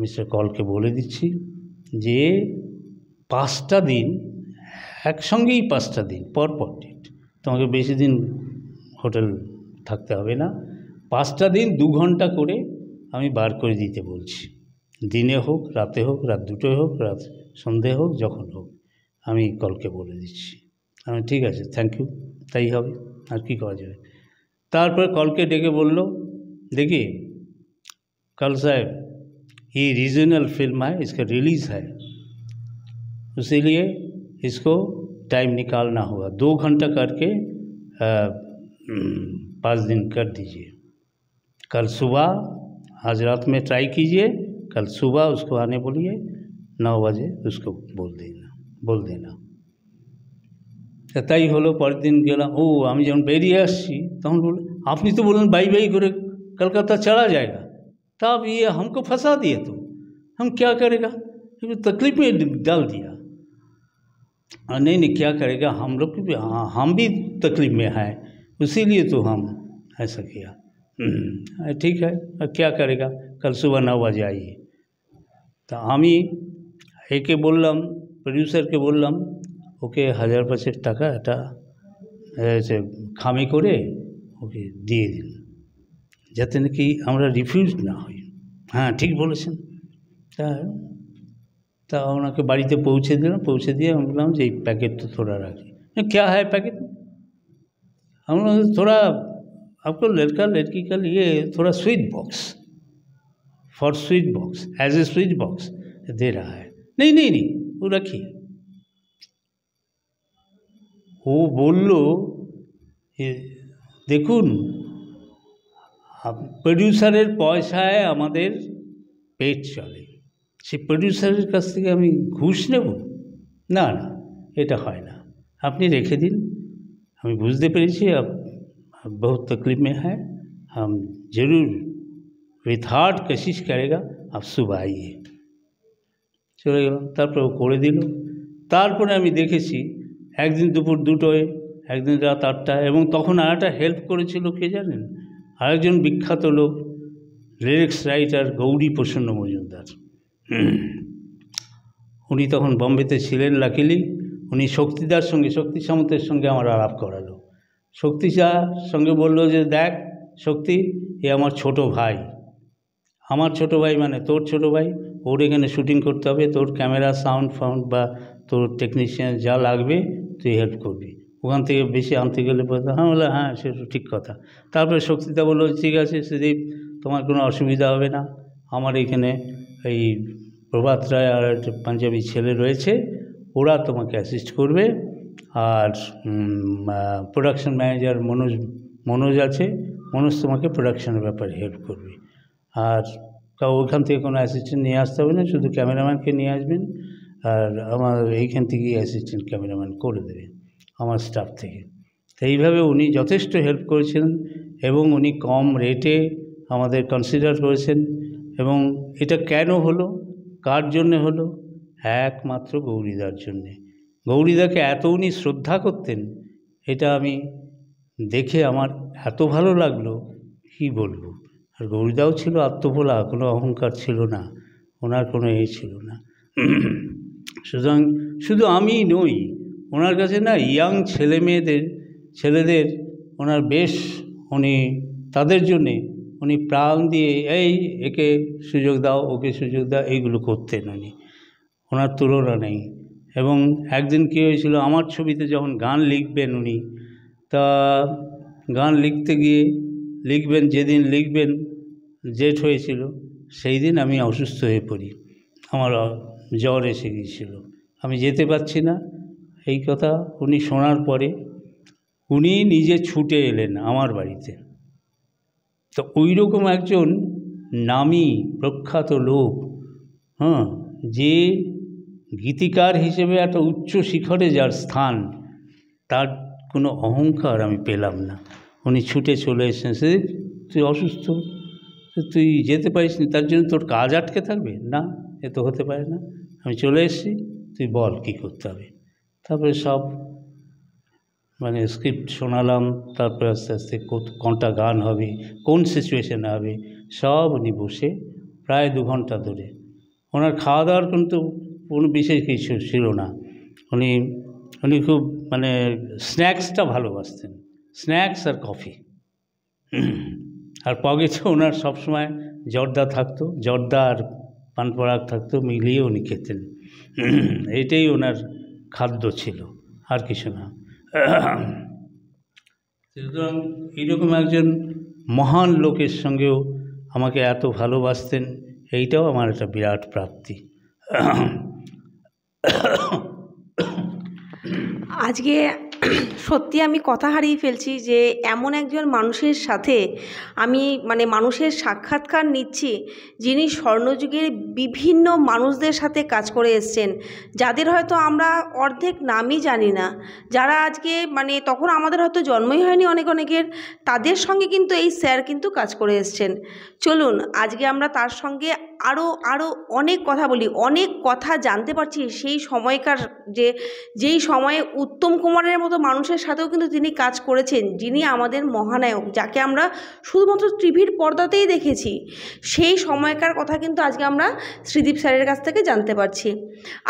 মিস্টার কলকে বলে দিচ্ছি যে 5টা দিন একসঙ্গেই, 5টা দিন পরপর ডেট, তোমাকে বেশি দিন হোটেল থাকতে হবে না। 5টা দিন 2 ঘন্টা করে আমি বার করে দিতে বলছি, দিনে হোক, রাতে হোক, রাত 2টোয় হোক, রাত সন্ধে হোক, যখন হোক। আমি কলকে বলে দিচ্ছি। আমি ঠিক আছে, থ্যাংক ইউ, তাই হবে, আর কি করা যাবে। তারপর कल के डेके बोल लो, देखिए कल साहब ये रीजनल फिल्म है, इसका रिलीज़ है, इसीलिए इसको टाइम निकालना होगा। 2 घंटा करके 5 दिन कर दीजिए। कल सुबह, आज रात में ट्राई कीजिए, कल सुबह उसको आने बोलिए, 9 बजे उसको बोल देना। তাই হলো। পরের দিন গেলাম। আমি যখন বেরিয়ে আসছি তখন বলল, আপনি তো বললেন बाई बाई করে कलकत्ता चला जाएगा, तब ये हमको फंसा दिए, तो हम क्या करेगा, तकलीफ में डाल दिया। नहीं क्या करेगा, हम लोग भी, हम भी तकलीफ में हैं, इसीलिए तो हम ऐसा किया। ठीक है, क्या करेगा, कल सुबह 9 बजे आइए। तो আমি একে বললাম, প্রডিউসারকে বললাম, ওকে 1000-5 টাকা একটা খামে করে ওকে দিয়ে দিন, যাতে নাকি আমরা রিফিউজ না হই। হ্যাঁ ঠিক বলেছেন। তা ওনাকে বাড়িতে পৌঁছে দিলাম। পৌঁছে দিয়ে আমি বললাম যে এই पैकेट तो थोड़ा रखिए। क्या है पैकेट, हम लोग थोड़ा आपको लड़का लड़की का लिए थोड़ा sweet box, for sweet box, as a sweet box दे रहा है। नहीं वो रखिए। ও বলল, দেখুন প্রডিউসারের পয়সায় আমাদের পেট চলে, সেই প্রডিউসারের কাছ থেকে আমি ঘুষ নেব, না এটা হয় না, আপনি রেখে দিন। আমি বুঝতে পেরেছি आप बहुत तकलीफ में है, हम जरूर विथ हार्ट कोशिश करेगा, आप सुबह आइए। চলে গেলাম। তারপরে ও করে দিল। তারপরে আমি দেখেছি একদিন দুপুর 2টোয়, একদিন রাত 8টায়, এবং তখন আর একটা হেল্প করেছিল কে জানেন, আরেকজন বিখ্যাত লোক, লিরিক্স রাইটার গৌরী প্রসন্ন মজুমদার। উনি তখন বম্বেতে ছিলেন। লাকিলি উনি শক্তিদার সঙ্গে, শক্তি সামন্তের সঙ্গে আমার আলাপ করালো। শক্তিদার সঙ্গে বললো যে দেখ শক্তি, এ আমার ছোট ভাই, আমার ছোট ভাই মানে তোর ছোট ভাই, ওর এখানে শুটিং করতে হবে, তোর ক্যামেরা সাউন্ড বা তোর টেকনিশিয়ান যা লাগবে তুই হেল্প করবি, ওখান থেকে বেশি আনতে গেলে পরে। হ্যাঁ বলে হ্যাঁ সেটা ঠিক কথা। তারপরে শক্তিদা বললো ঠিক আছে সুদীপ, তোমার কোনো অসুবিধা হবে না, আমার এখানে এই প্রভাত রায় আর একটা পাঞ্জাবি ছেলে রয়েছে, ওরা তোমাকে অ্যাসিস্ট করবে, আর প্রোডাকশন ম্যানেজার মনোজ আছে, মনোজ তোমাকে প্রোডাকশনের ব্যাপারে হেল্প করবে। আর ওখান থেকে কোনো অ্যাসিস্ট্যান্ট নিয়ে আসতে হবে না, শুধু ক্যামেরাম্যানকে নিয়ে আসবেন, আর আমার এইখান থেকেই অ্যাসিস্ট্যান্ট ক্যামেরাম্যান করে দেবে আমার স্টাফ থেকে। তো এইভাবে উনি যথেষ্ট হেল্প করেছিলেন, এবং উনি কম রেটে আমাদের কনসিডার করেছেন। এবং এটা কেন হলো, কার জন্যে হলো, একমাত্র গৌরীদার জন্যে। গৌরীদাকে এত উনি শ্রদ্ধা করতেন, এটা আমি দেখে আমার এত ভালো লাগলো, কি বলবো। আর গৌরীদাও ছিল আত্মভোলা, কোনো অহংকার ছিল না, ওনার কোনো ছিল না। সুতরাং শুধু আমি নই, ওনার কাছে না ইয়াং ছেলেদের ওনার বেশ উনি তাদের জন্যে উনি প্রাণ দিয়ে একে সুযোগ দাও, ওকে সুযোগ দাও, এইগুলো করতেন উনি, ওনার তুলনা নেই। এবং একদিন কী হয়েছিল, আমার ছবিতে যখন গান লিখবেন উনি, তা গান লিখতে গিয়ে যেদিন লিখবেন ডেট হয়েছিল, সেই দিন আমি অসুস্থ হয়ে পড়ি, আমার জ্বর এসে গিয়েছিল, আমি যেতে পারছি না। এই কথা উনি শোনার পরে উনি নিজে ছুটে এলেন আমার বাড়িতে। তো ওই রকম একজন নামী প্রখ্যাত লোক, যে গীতিকার হিসেবে একটা উচ্চ শিখরে যার স্থান, তার কোনো অহংকার আমি পেলাম না। উনি ছুটে চলে এসেছেন, সে তুই অসুস্থ, তুই যেতে পারিস না, তার জন্য তোর কাজ আটকে থাকবে না, এ তো হতে পারে না, আমি চলে এসেছি, তুই বল কী করতে হবে। তারপরে সব স্ক্রিপ্ট শোনালাম, তারপরে আস্তে আস্তে কোনটা গান হবে, কোন সিচুয়েশানে হবে, সব উনি বসে প্রায় 2 ঘন্টা ধরে। ওনার খাওয়া দাওয়ার কিন্তু কোনো বিশেষ কিছু ছিল না, উনি খুব স্ন্যাক্সটা ভালোবাসতেন, স্ন্যাক্স আর কফি। আর পকেটে ওনার সবসময় জর্দা থাকতো, জর্দা আর পান পরাগ থাকতো, মিলিয়ে উনি খেতেন। এটাই ওনার খাদ্য ছিল, আর কিছু না। সুতরাং এইরকম একজন মহান লোকের সঙ্গেও আমাকে এত ভালোবাসতেন, এইটাও আমার একটা বিরাট প্রাপ্তি। আজকে সত্যি আমি কথা হারিয়ে ফেলছি যে এমন একজন মানুষের সাথে আমি মানুষের সাক্ষাৎকার নিচ্ছি, যিনি স্বর্ণযুগের বিভিন্ন মানুষদের সাথে কাজ করে এসছেন, যাদের হয়তো আমরা অর্ধেক নামই জানি না, যারা আজকে তখন আমাদের হয়তো জন্মই হয়নি অনেকের, তাদের সঙ্গে কিন্তু এই স্যার কিন্তু কাজ করে এসছেন। চলুন আজকে আমরা তার সঙ্গে আরও অনেক কথা বলি, অনেক কথা জানতে পারছি সেই সময়কার, যেই সময়ে উত্তম কুমারের মতো মানুষের সাথেও কিন্তু তিনি কাজ করেছেন, যিনি আমাদের মহানায়ক, যাকে আমরা শুধুমাত্র টিভির পর্দাতেই দেখেছি, সেই সময়কার কথা কিন্তু আজকে আমরা শ্রীদীপ স্যারের কাছ থেকে জানতে পারছি।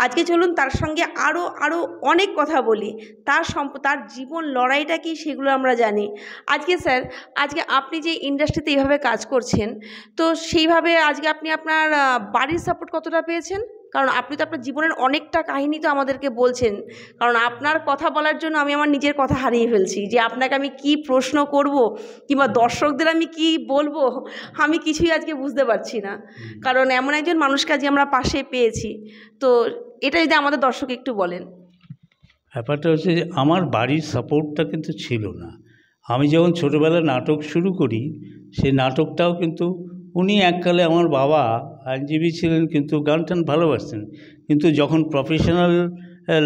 আজকে চলুন তার সঙ্গে আরও অনেক কথা বলি, তার জীবন লড়াইটা কি সেগুলো আমরা জানি। আজকে স্যার, আজকে আপনি যে ইন্ডাস্ট্রিতে এইভাবে কাজ করছেন, তো সেইভাবে আজকে আপনি আপনার বাড়ির সাপোর্ট কতটা পেয়েছেন? কারণ আপনি তো আপনার জীবনের অনেকটা কাহিনী তো আমাদেরকে বলছেন, কারণ আপনার কথা বলার জন্য আমি আমার নিজের কথা হারিয়ে ফেলছি, যে আপনাকে আমি কি প্রশ্ন করব কিংবা দর্শকদের আমি কি বলবো, আমি কিছুই আজকে বুঝতে পারছি না, কারণ এমন একজন মানুষকে আজকে আমরা পাশে পেয়েছি। তো এটা যদি আমাদের দর্শক একটু বলেন। ব্যাপারটা হচ্ছে যে আমার বাড়ির সাপোর্টটা কিন্তু ছিল না। আমি যখন ছোটোবেলায় নাটক শুরু করি, সেই নাটকটাও কিন্তু উনি এককালে, আমার বাবা আইনজীবী ছিলেন কিন্তু গান টান ভালোবাসতেন, কিন্তু যখন প্রফেশনাল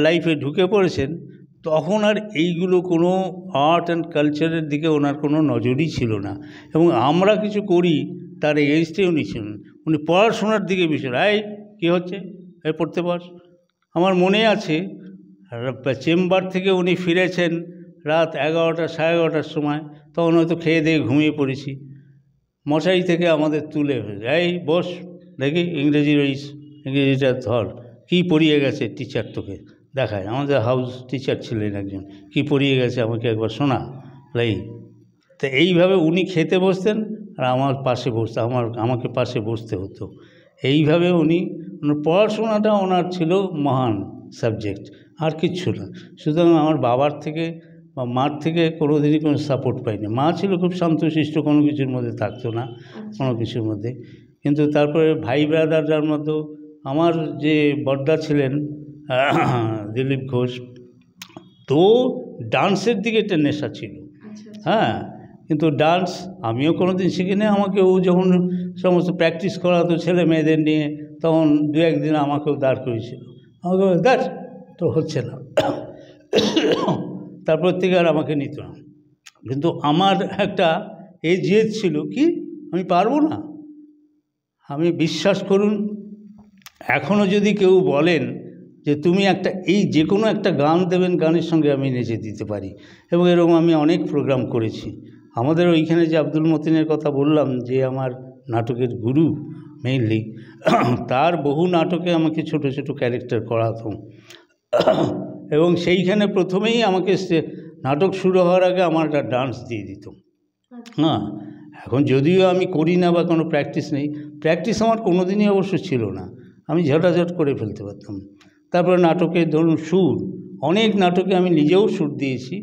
লাইফে ঢুকে পড়েছেন তখন আর এইগুলো কোনো আর্ট অ্যান্ড কালচারের দিকে ওনার কোনো নজরই ছিল না। এবং আমরা কিছু করি তার এগেইনস্টে উনি ছিলেন, উনি পড়াশোনার দিকে বিষয়, কী হচ্ছে পড়তে বস। আমার মনে আছে চেম্বার থেকে উনি ফিরেছেন রাত 11টা সাড়ে 11টার সময়, তখন হয়তো খেয়ে দিয়ে ঘুমিয়ে পড়েছি, মশারি থেকে আমাদের তুলে বস দেখি ইংরেজিটা ধর, কী পড়িয়ে গেছে টিচার, তোকে দেখায়, আমাদের হাউস টিচার ছিলেন একজন, কী পড়িয়ে গেছে আমাকে একবার শোনা। তো এইভাবে উনি খেতে বসতেন আর আমার পাশে বসতে, আমাকে পাশে বসতে হতো। এইভাবে পড়াশোনাটা ওনার ছিল মহান সাবজেক্ট, আর কিচ্ছু না। সুতরাং আমার বাবার থেকে বা মার থেকে কোনোদিনই কোনো সাপোর্ট পাইনি। মা ছিল খুব শান্তশিষ্ট, কোনো কিছুর মধ্যে থাকতো না, কোনো কিছুর মধ্যে। কিন্তু তারপরে ভাই ব্রাদারদের মধ্যে আমার যে বড়দা ছিলেন দিলীপ ঘোষ, তো ডান্সের দিকে একটা নেশা ছিল, কিন্তু ডান্স আমিও কোনোদিন শিখিনি। আমাকে ও যখন সমস্ত প্র্যাকটিস করাতো ছেলে মেয়েদের নিয়ে, তখন 2-1 দিন আমাকেও দাঁড় করেছিল, আমাকে দাঁড় তো হচ্ছে না, তারপর থেকে আর আমাকে নিত না। কিন্তু আমার একটা এই জেদ ছিল কি, আমি পারবো না। আমি বিশ্বাস করুন, এখনও যদি কেউ বলেন যে তুমি যে কোনো একটা গান দেবেন, গানের সঙ্গে আমি নেচে দিতে পারি। এবং এরকম আমি অনেক প্রোগ্রাম করেছি, আমাদের ওইখানে যে আব্দুল মতিনের কথা বললাম, যে আমার নাটকের গুরু মেইনলি, তার বহু নাটকে আমাকে ছোট ছোট ক্যারেক্টার করাতো। এবং সেইখানে প্রথমেই আমাকে নাটক শুরু হওয়ার আগে আমার একটা ডান্স দিয়ে দিত। হ্যাঁ, এখন যদিও আমি করি না বা কোনো প্র্যাকটিস নেই, প্র্যাকটিস আমার কোনো দিনই অবশ্য ছিল না, আমি ঝটাঝট করে ফেলতে পারতাম। তারপরে নাটকে ধরুন সুর, অনেক নাটকে আমি নিজেও সুর দিয়েছি,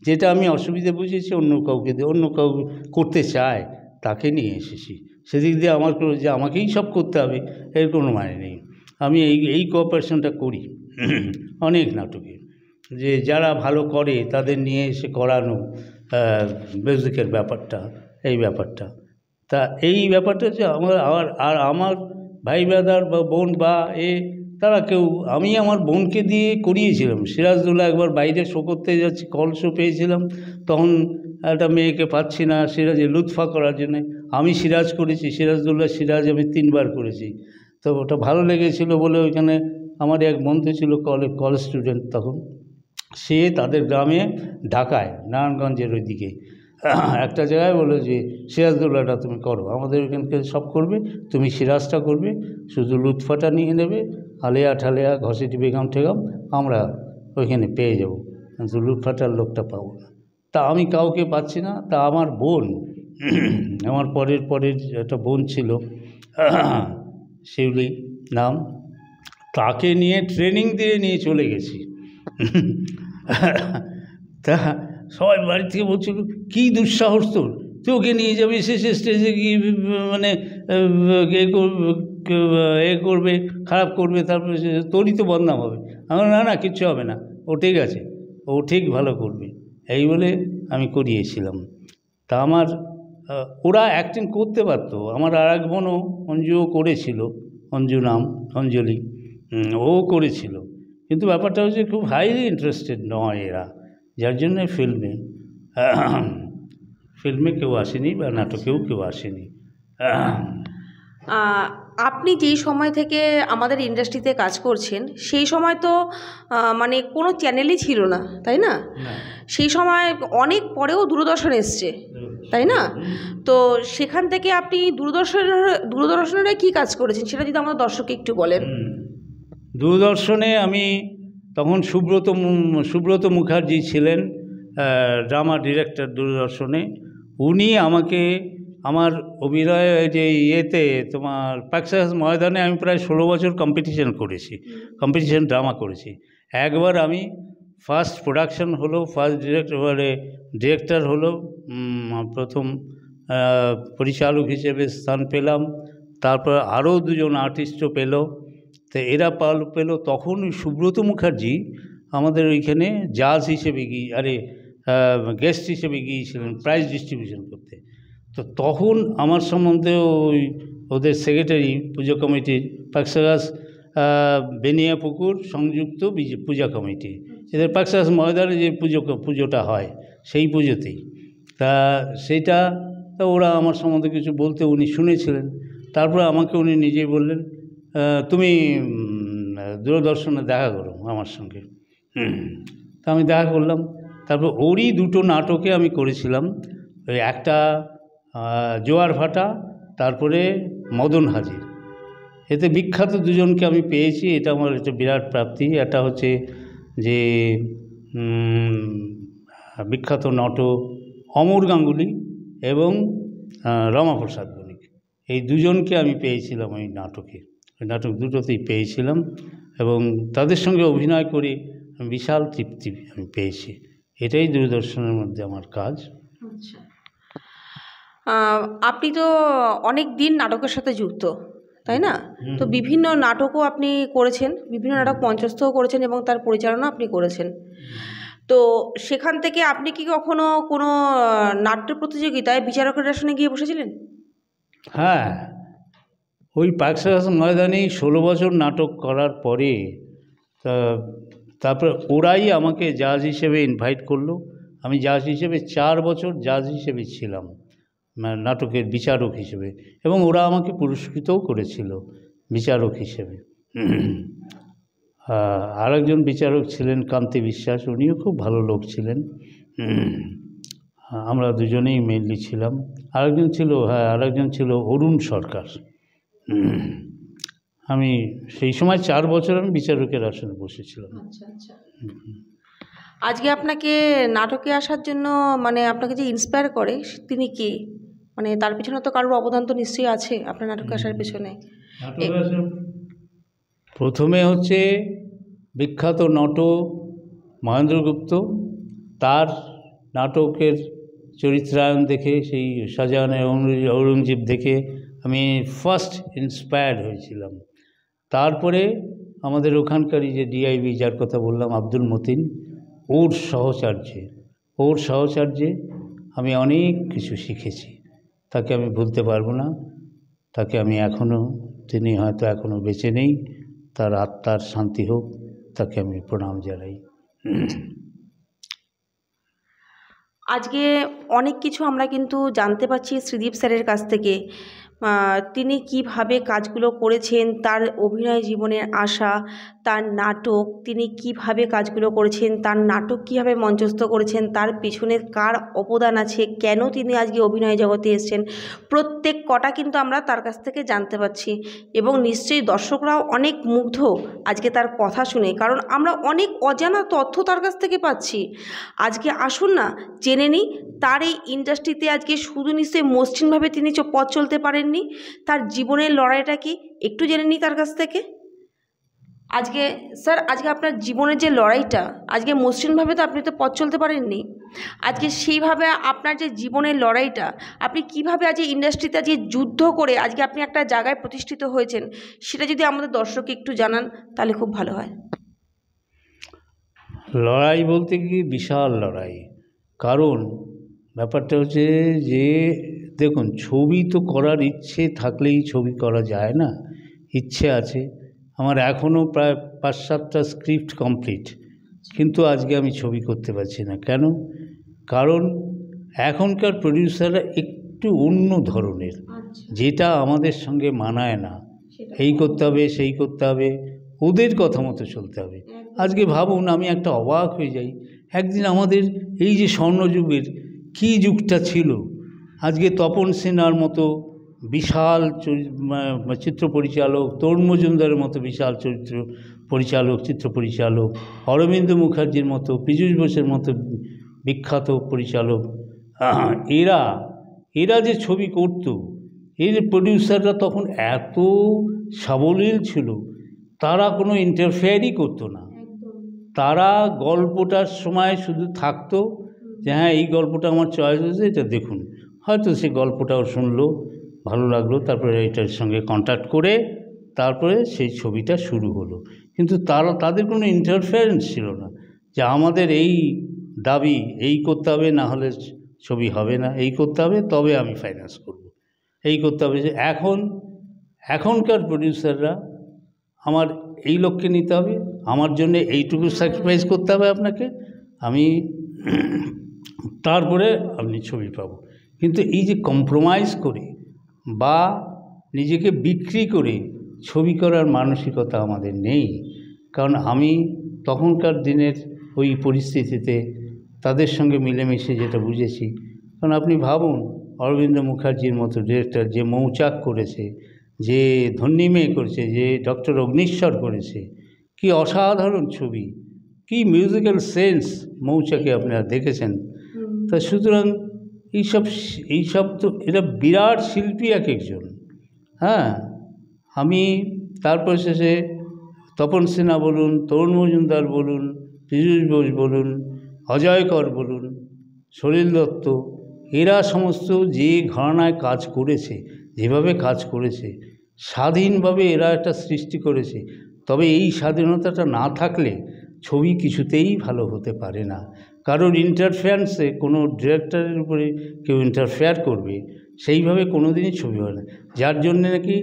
যেটা আমি অসুবিধে বুঝেছি অন্য কাউকে দিয়ে, অন্য কাউ করতে চায় তাকে নিয়ে এসেছি। সেদিক দিয়ে আমার যে আমাকেই সব করতে হবে এর কোনো মানে নেই। আমি এই কোঅপারেশনটা করি অনেক নাটকে, যে যারা ভালো করে তাদের নিয়ে এসে করানো মিউজিকের ব্যাপারটা, এই ব্যাপারটা। তা এই ব্যাপারটা যে আমার ভাই ব্রাদার বা বোন বা তারা কেউ, আমি আমার বোনকে দিয়ে করিয়েছিলাম। সিরাজদৌল্লা একবার বাইরে শো করতে যাচ্ছি, কল শো পেয়েছিলাম, তখন একটা মেয়েকে পাচ্ছি না সিরাজে লুৎফা করার জন্যে, আমি সিরাজ করেছি, সিরাজদৌল্লা সিরাজ আমি 3 বার করেছি। তো ওটা ভালো লেগেছিল বলে ওইখানে আমার এক বন্ধু ছিল কলেজ স্টুডেন্ট তখন, সে তাদের গ্রামে ঢাকায় নারায়ণগঞ্জের ওইদিকে একটা জায়গায় বললো যে সিরাজদৌল্লাটা তুমি করো, আমাদের ওইখানকে সব করবে, তুমি সিরাজটা করবে, শুধু লুৎফাটা নিয়ে নেবে, আলেয়া ঠালেয়া ঘসেটি বেগম ঠেগম আমরা ওইখানে পেয়ে যাব, কিন্তু লুৎফাটার লোকটা পাবো না। তা আমি কাউকে পাচ্ছি না। তা আমার বোন, আমার পরের একটা বোন ছিল শিউলি নাম, তাকে নিয়ে ট্রেনিং দিয়ে নিয়ে চলে গেছি। তা সবাই বাড়ি থেকে বলছিল কী দুঃসাহস তোর, তুই ওকে নিয়ে যাবি, শেষে স্টেজে গিয়ে মানে এ করবে, খারাপ করবে, তারপরে তোরই তো বদনাম হবে। আমার না না কিচ্ছু হবে না, ও ঠিক আছে, ও ঠিক ভালো করবে, এই বলে আমি করিয়েছিলাম। তা আমার ওরা অ্যাক্টিং করতে পারতো। আমার আর এক বোনও অঞ্জুও করেছিল, অঞ্জু নাম, অঞ্জলি, ও করেছিল, কিন্তু ব্যাপারটা হচ্ছে খুব হাইলি ইন্টারেস্টেড নয় এরা, যার জন্যে ফিল্মে কেউ আসেনি বা নাটকেও কেউ আসেনি। আপনি যেই সময় থেকে আমাদের ইন্ডাস্ট্রিতে কাজ করছেন, সেই সময় তো মানে কোনো চ্যানেলই ছিল না, তাই না? সেই সময় অনেক পরেও দূরদর্শন এসছে, তাই না? তো সেখান থেকে আপনি দূরদর্শনে কী কাজ করেছেন সেটা যদি আমাদের দর্শককে একটু বলেন। দূরদর্শনে আমি তখন সুব্রত মুখার্জি ছিলেন ড্রামা ডিরেক্টর দূরদর্শনে। উনি আমাকে আমার অভিনয় যে তোমার পাকসাস ময়দানে আমি প্রায় 16 বছর কম্পিটিশন ড্রামা করেছি। একবার আমি ফার্স্ট প্রোডাকশন হলো, ফার্স্ট ডিরেক্টর হলো, প্রথম পরিচালক হিসেবে স্থান পেলাম। তারপর আরও 2জন আর্টিস্টও পেল। তো এরা পেল। তখন ওই সুব্রত মুখার্জি আমাদের ওইখানে জাজ হিসেবে গেস্ট হিসেবে গিয়েছিলেন প্রাইজ ডিস্ট্রিবিউশন করতে। তো তখন আমার সম্বন্ধে ওদের সেক্রেটারি পুজো কমিটির পাকসাগাস বেনিয়াপুকুর সংযুক্ত পূজা কমিটি, এদের পাকসাগাস ময়দানে যে পুজোটা হয় সেই পুজোতেই, তা সেইটা তা ওরা আমার সম্বন্ধে কিছু বলতে উনি শুনেছিলেন। তারপরে আমাকে উনি নিজেই বললেন তুমি দূরদর্শনে দেখা করো আমার সঙ্গে। তা আমি দেখা করলাম। তারপর ওরই 2টো নাটকে আমি করেছিলাম, ওই একটা জোয়ার ভাটা, তারপরে মদন হাজির। এতে বিখ্যাত 2জনকে আমি পেয়েছি, এটা আমার একটা বিরাট প্রাপ্তি। একটা হচ্ছে যে বিখ্যাত নাটক অমর গাঙ্গুলি এবং রমাপ্রসাদ বণিক, এই 2জনকে আমি পেয়েছিলাম ওই নাটক 2টোতেই পেয়েছিলাম, এবং তাদের সঙ্গে অভিনয় করে বিশাল তৃপ্তি আমি পেয়েছি। এটাই দূরদর্শনের মধ্যে আমার কাজ। আচ্ছা, আপনি তো অনেক দিন নাটকের সাথে যুক্ত, তাই না? তো বিভিন্ন নাটকও আপনি করেছেন, বিভিন্ন নাটক মঞ্চস্থও করেছেন এবং তার পরিচালনা আপনি করেছেন। তো সেখান থেকে আপনি কি কখনো কোনো নাট্য প্রতিযোগিতায় বিচারকের আসনে গিয়ে বসেছিলেন? হ্যাঁ, ওই পাকসাগাস ময়দানেই 16 বছর নাটক করার পরে তারপর ওরাই আমাকে জাজ হিসেবে ইনভাইট করলো। আমি জাজ হিসেবে 4 বছর জাজ হিসেবে ছিলাম, নাটকের বিচারক হিসেবে, এবং ওরা আমাকে পুরস্কৃতও করেছিল বিচারক হিসেবে। আরেকজন বিচারক ছিলেন কান্তি বিশ্বাস, উনিও খুব ভালো লোক ছিলেন। আমরা দুজনেই মেনলি ছিলাম। আরেকজন ছিল, আরেকজন ছিল অরুণ সরকার। আমি সেই সময় 4 বছর আমি বিচারকের আসনে বসেছিলাম। আচ্ছা আচ্ছা। আজকে আপনাকে নাটকে আসার জন্য মানে আপনাকে যে ইন্সপায়ার করে তিনি কে? মানে তার পেছনে তো কারোর অবদান তো নিশ্চয়ই আছে আপনার নাটকে আসার পেছনে। প্রথমে হচ্ছে বিখ্যাত নটক মহেন্দ্র গুপ্ত, তার নাটকের চরিত্রায়ন দেখে, সেই শাহজাহানের ঔরঙ্গজেব দেখে আমি ফার্স্ট ইন্সপায়ার্ড হয়েছিলাম। তারপরে আমাদের ওখানকারই যে ডিআইবি যার কথা বললাম আব্দুল মতিন, ওর সাহচর্যে আমি অনেক কিছু শিখেছি। তাকে আমি ভুলতে পারবো না। তাকে আমি এখনও, তিনি হয়তো এখনও বেঁচে নেই, তার আত্মার শান্তি হোক, তাকে আমি প্রণাম জানাই। আজকে অনেক কিছু আমরা কিন্তু জানতে পারছি শ্রীদীপ স্যারের কাছ থেকে। তিনি কিভাবে কাজগুলো করেছেন, তার অভিনয় জীবনের আশা, তার নাটক, তিনি কিভাবে কাজগুলো করেছেন, তার নাটক কীভাবে মঞ্চস্থ করেছেন, তার পেছনে কার অবদান আছে, কেন তিনি আজকে অভিনয় জগতে এসেছেন, প্রত্যেক কটা কিন্তু আমরা তার কাছ থেকে জানতে পারছি। এবং নিশ্চয়ই দর্শকরাও অনেক মুগ্ধ আজকে তার কথা শুনে, কারণ আমরা অনেক অজানা তথ্য তার কাছ থেকে পাচ্ছি। আজকে আসুন না জেনে নিই তার এই ইন্ডাস্ট্রিতে আজকে শুধু নিশ্চয়ই মসৃণভাবে তিনি পথ চলতে পারেননি, তার জীবনের লড়াইটা কি একটু জেনে নিই তার কাছ থেকে। আজকে স্যার, আজকে আপনার জীবনের যে লড়াইটা, আজকে মসৃণভাবে তো আপনি তো পথ চলতে পারেননি, আজকে সেইভাবে আপনার যে জীবনের লড়াইটা, আপনি কিভাবে আজ এই ইন্ডাস্ট্রিতে আজকে যুদ্ধ করে আজকে আপনি একটা জায়গায় প্রতিষ্ঠিত হয়েছেন, সেটা যদি আমাদের দর্শককে একটু জানান তাহলে খুব ভালো হয়। লড়াই বলতে কি বিশাল লড়াই, কারণ ব্যাপারটা হচ্ছে যে দেখুন, ছবি তো করার ইচ্ছে থাকলেই ছবি করা যায় না। ইচ্ছে আছে আমার, এখনও প্রায় 5-7টা স্ক্রিপ্ট কমপ্লিট, কিন্তু আজকে আমি ছবি করতে পারছি না। কেন? কারণ এখনকার প্রডিউসাররা একটু অন্য ধরনের, যেটা আমাদের সঙ্গে মানায় না। এই করতে হবে, সেই করতে হবে, ওদের কথা মতো চলতে হবে। আজকে ভাবুন, আমি একটা অবাক হয়ে যাই, একদিন আমাদের এই যে স্বর্ণযুগের কী যুগটা ছিল, আজকে তপন সিনহার মতো বিশাল চিত্র পরিচালক, তরুণ মজুমদারের মতো বিশাল চিত্র পরিচালক, অরবিন্দ মুখার্জির মতো, পীযূষ বোসের মতো বিখ্যাত পরিচালক, এরা যে ছবি করত, এই যে প্রডিউসাররা তখন এত সাবলীল ছিল, তারা কোনো ইন্টারফেয়ারই করতো না। তারা গল্পটার সময় শুধু থাকতো যে হ্যাঁ এই গল্পটা আমার চয়েস হয়েছে, এটা দেখুন, হয়তো সে গল্পটাও শুনলো, ভালো লাগলো, তারপরে এটার সঙ্গে কন্ট্যাক্ট করে তারপরে সেই ছবিটা শুরু হলো। কিন্তু তাদের কোনো ইন্টারফেয়ারেন্স ছিল না যে আমাদের এই দাবি, এই করতে হবে, না হলে ছবি হবে না, এই করতে হবে তবে আমি ফাইন্যান্স করব, এই করতে হবে। যে এখনকার প্রডিউসাররা আমার এই লক্ষ্যে নিতে হবে, আমার জন্য এইটুকু স্যাক্রিফাইস করতে হবে আপনাকে, আমি তারপরে আপনি ছবি পাবো। কিন্তু এই যে কম্প্রোমাইজ করে বা নিজেকে বিক্রি করে ছবি করার মানসিকতা আমাদের নেই। কারণ আমি তখনকার দিনের ওই পরিস্থিতিতে তাদের সঙ্গে মিলেমিশে যেটা বুঝেছি, কারণ আপনি ভাবুন, অরবিন্দ মুখার্জির মতো ডিরেক্টর যে মৌচাক করেছে, যে ধন্যী মেয়ে করেছে, যে ডক্টর অগ্নিশ্বর করেছে, কি অসাধারণ ছবি, কি মিউজিক্যাল সেন্স মৌচাকে আপনারা দেখেছেন। তা সুতরাং এইসব তো এরা বিরাট শিল্পী এক একজন। হ্যাঁ, আমি তারপর শেষে তপন সিনহা বলুন, তরুণ মজুমদার বলুন, পীযূষ বোস বলুন, অজয় কর বলুন, সলিল দত্ত, এরা সমস্ত যে ঘরানায় কাজ করেছে, যেভাবে কাজ করেছে, স্বাধীনভাবে এরা একটা সৃষ্টি করেছে। তবে এই স্বাধীনতাটা না থাকলে ছবি কিছুতেই ভালো হতে পারে না। কারোর ইন্টারফেয়ারেন্সে, কোনো ডিরেক্টরের উপরে কেউ ইন্টারফেয়ার করবে, সেইভাবে কোনো দিনই ছবি হয় না, যার জন্যে নাকি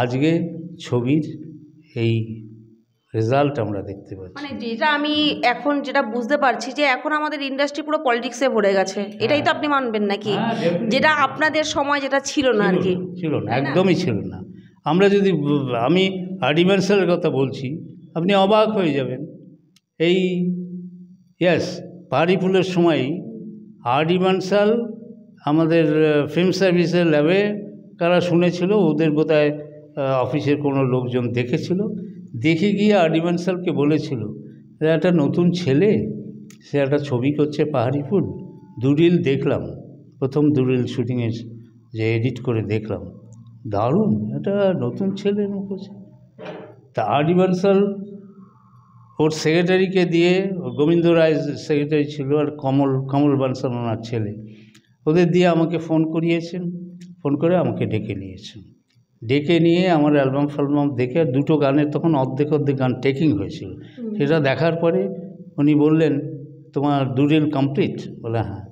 আজকে ছবির এই রেজাল্ট আমরা দেখতে পাচ্ছি। মানে যেটা আমি এখন যেটা বুঝতে পারছি যে এখন আমাদের ইন্ডাস্ট্রি পুরো পলিটিক্সে ভরে গেছে, এটাই তো আপনি মানবেন নাকি? যেটা আপনাদের সময় যেটা ছিল না আর কি, ছিল না, একদমই ছিল না। আমরা যদি আমি আর্ডিমেন্সালের কথা বলছি, আপনি অবাক হয়ে যাবেন। এই পাহাড়ি ফুলের সময়ই আর.ডি. বানসাল আমাদের ফিল্ম সার্ভিসের ল্যাবে কারা শুনেছিল, ওদের বোধহয় অফিসের কোনো লোকজন দেখেছিল, দেখে গিয়ে আর.ডি. বানসালকে বলেছিল একটা নতুন ছেলে, সে একটা ছবি করছে পাহাড়ি ফুল, 2 রিল দেখলাম, প্রথম 2 রিল শুটিংয়ের যে এডিট করে দেখলাম, দারুণ, এটা নতুন ছেলে করছে। তা আর.ডি. বানসাল ওর সেক্রেটারিকে দিয়ে, গোবিন্দ রায় সেক্রেটারি ছিল, আর কমল বানসাল ওনার ছেলে, ওদের দিয়ে আমাকে ফোন করিয়েছেন, ফোন করে আমাকে ডেকে নিয়েছেন। ডেকে নিয়ে আমার অ্যালবাম ফালবাম দেখে, আর 2টো গানের তখন অর্ধেক গান টেকিং হয়েছিল, সেটা দেখার পরে উনি বললেন তোমার 2 রিল কমপ্লিট? বলে হ্যাঁ।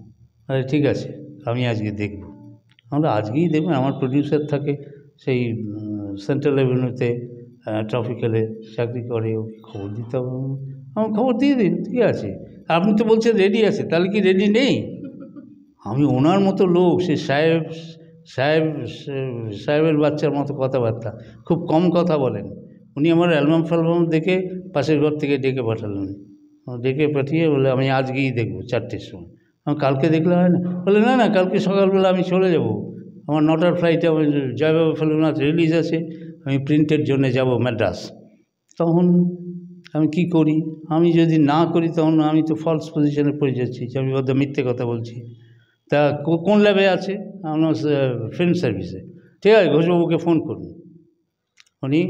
আরে ঠিক আছে, আমি আজকে দেখব। আমরা আজকেই দেখবেন, আমার প্রডিউসার থাকে সেই সেন্ট্রাল অ্যাভিনিউতে ট্রাফিক্যালে চাকরি করে, ওকে খবর দিতে হবে, আমার খবর দিয়ে দিন, ঠিক আছে। আপনি তো বলছেন রেডি আছে, তাহলে কি রেডি নেই? আমি ওনার মতো লোক, সে সাহেবের বাচ্চার মতো কথাবার্তা, খুব কম কথা বলেন। উনি আমার অ্যালবাম ফালবাম দেখে পাশের ঘর থেকে ডেকে পাঠালেন, ডেকে পাঠিয়ে বলে আমি আজকেই দেখবো 4টের সময়। আমি কালকে দেখলে হয় না? বলে না না, কালকে সকালবেলা আমি চলে যাব, আমার 9টার ফ্লাইটে আমার জয়বাবু ফেলুনাথ রিলিজ আছে, আমি প্রিন্টের জন্য যাব মাদ্রাস। তখন আমি কি করি? আমি যদি না করি তখন আমি তো ফলস পজিশনে পড়ে যাচ্ছি, যে আমি ওদের মিথ্যে কথা বলছি। তা কোন ল্যাবে আছে? আমার ফিল্ম সার্ভিসে। ঠিক আছে, ঘোষবাবুকে ফোন করুন। উনি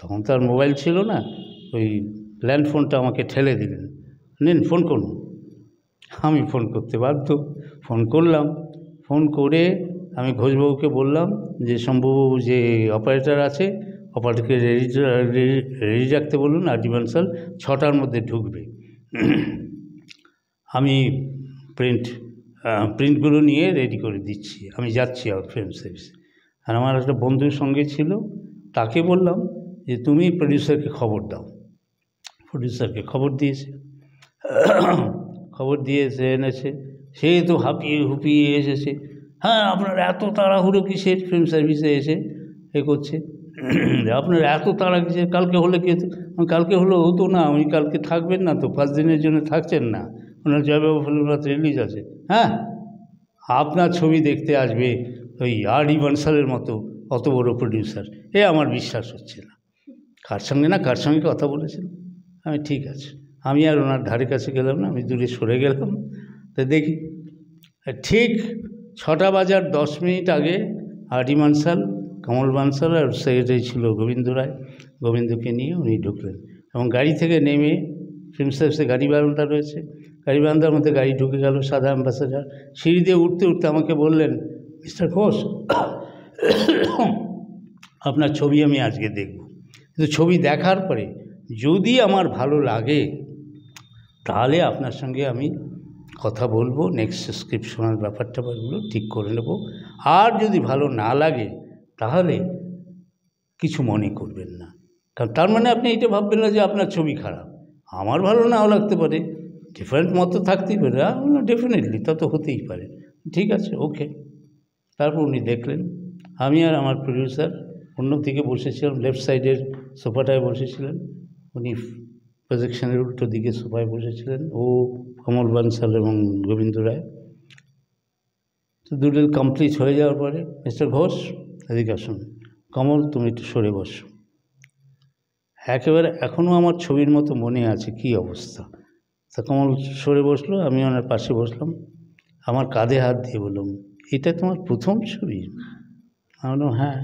তখন তার মোবাইল ছিল না, ওই ল্যান্ড ফোনটা আমাকে ঠেলে দিলেন, নিন ফোন করুন। আমি ফোন করতে বাধ্য, ফোন করলাম। ফোন করে আমি ঘোষবাবুকে বললাম যে শম্ভুবাবু যে অপারেটর আছে, অপারেটরকে রেডি রাখতে বলুন, আর.ডি. বানসাল 6টার মধ্যে ঢুকবে। আমি প্রিন্টগুলো নিয়ে রেডি করে দিচ্ছি, আমি যাচ্ছি আমার ফিল্ম সার্ভিসে। আর আমার একটা বন্ধুর সঙ্গে ছিল, তাকে বললাম যে তুমি প্রডিউসারকে খবর দাও। প্রডিউসারকে খবর দিয়েছে, খবর দিয়েছে, এনেছে, সে তো হাঁপিয়ে হুপিয়ে এসেছে। হ্যাঁ, আপনার এত তাড়াহুড়ো কিসের ফিল্ম সার্ভিসে এসে এ করছে, আপনার এত তাড়া কিসের, কালকে হলে কি হতো? কালকে হলে হতো না, উনি কালকে থাকবেন না তো, 5 দিনের জন্য থাকছেন না, ওনার জয়বাবু ফেলুনাথ রিলিজ আছে। হ্যাঁ, আপনার ছবি দেখতে আসবে ওই আর.ডি. বানসালের মতো অত বড় প্রডিউসার, এ আমার বিশ্বাস হচ্ছে না। কার সঙ্গে কথা বলেছেন? আমি ঠিক আছে, আমি আর ওনার ধারে কাছে গেলাম না, আমি দূরে সরে গেলাম। তা দেখি ঠিক 6টা বাজার 10 মিনিট আগে আর.ডি. বানসাল, কমল বানসাল আর সেক্রেটারি ছিল গোবিন্দ রায়, গোবিন্দকে নিয়ে উনি ঢুকলেন, এবং গাড়ি থেকে নেমে, ফিল্ম সার্ভিসে গাড়ি বারান্দা রয়েছে, গাড়ি বারান্দার মধ্যে গাড়ি ঢুকে গেল, সাদা অ্যাম্বাসেডার। সিঁড়ি দিয়ে উঠতে উঠতে আমাকে বললেন, মিস্টার ঘোষ, আপনার ছবি আমি আজকে দেখব, কিন্তু ছবি দেখার পরে যদি আমার ভালো লাগে তাহলে আপনার সঙ্গে আমি কথা বলবো, নেক্সট স্ক্রিপশনের ব্যাপারটা এগুলো ঠিক করে নেব, আর যদি ভালো না লাগে তাহলে কিছু মনে করবেন না। কারণ তার মানে আপনি এটা ভাববেন না যে আপনার ছবি খারাপ, আমার ভালো নাও লাগতে পারে, ডিফারেন্ট মতো থাকতেই পারে, ডেফিনেটলি তা তো হতেই পারে, ঠিক আছে, ওকে। তারপর উনি দেখলেন, আমি আর আমার প্রডিউসার অন্যদিকে বসেছিলাম, লেফট সাইডের সোফাটায় বসেছিলেন, উনি প্রজেকশনের উল্টো দিকে সোফায় বসেছিলেন, ও কমল বানসাল এবং গোবিন্দ রায়। তো 2 রিল কমপ্লিট হয়ে যাওয়ার পরে, মিস্টার ঘোষ এদিকে আসুন, কমল তুমি একটু সরে বসো। একেবারে এখনও আমার ছবির মতো মনে আছে কী অবস্থা। তা কমল সরে বসলো, আমি ওনার পাশে বসলাম, আমার কাঁধে হাত দিয়ে বললাম, এটা তোমার প্রথম ছবি? আমি বললাম হ্যাঁ।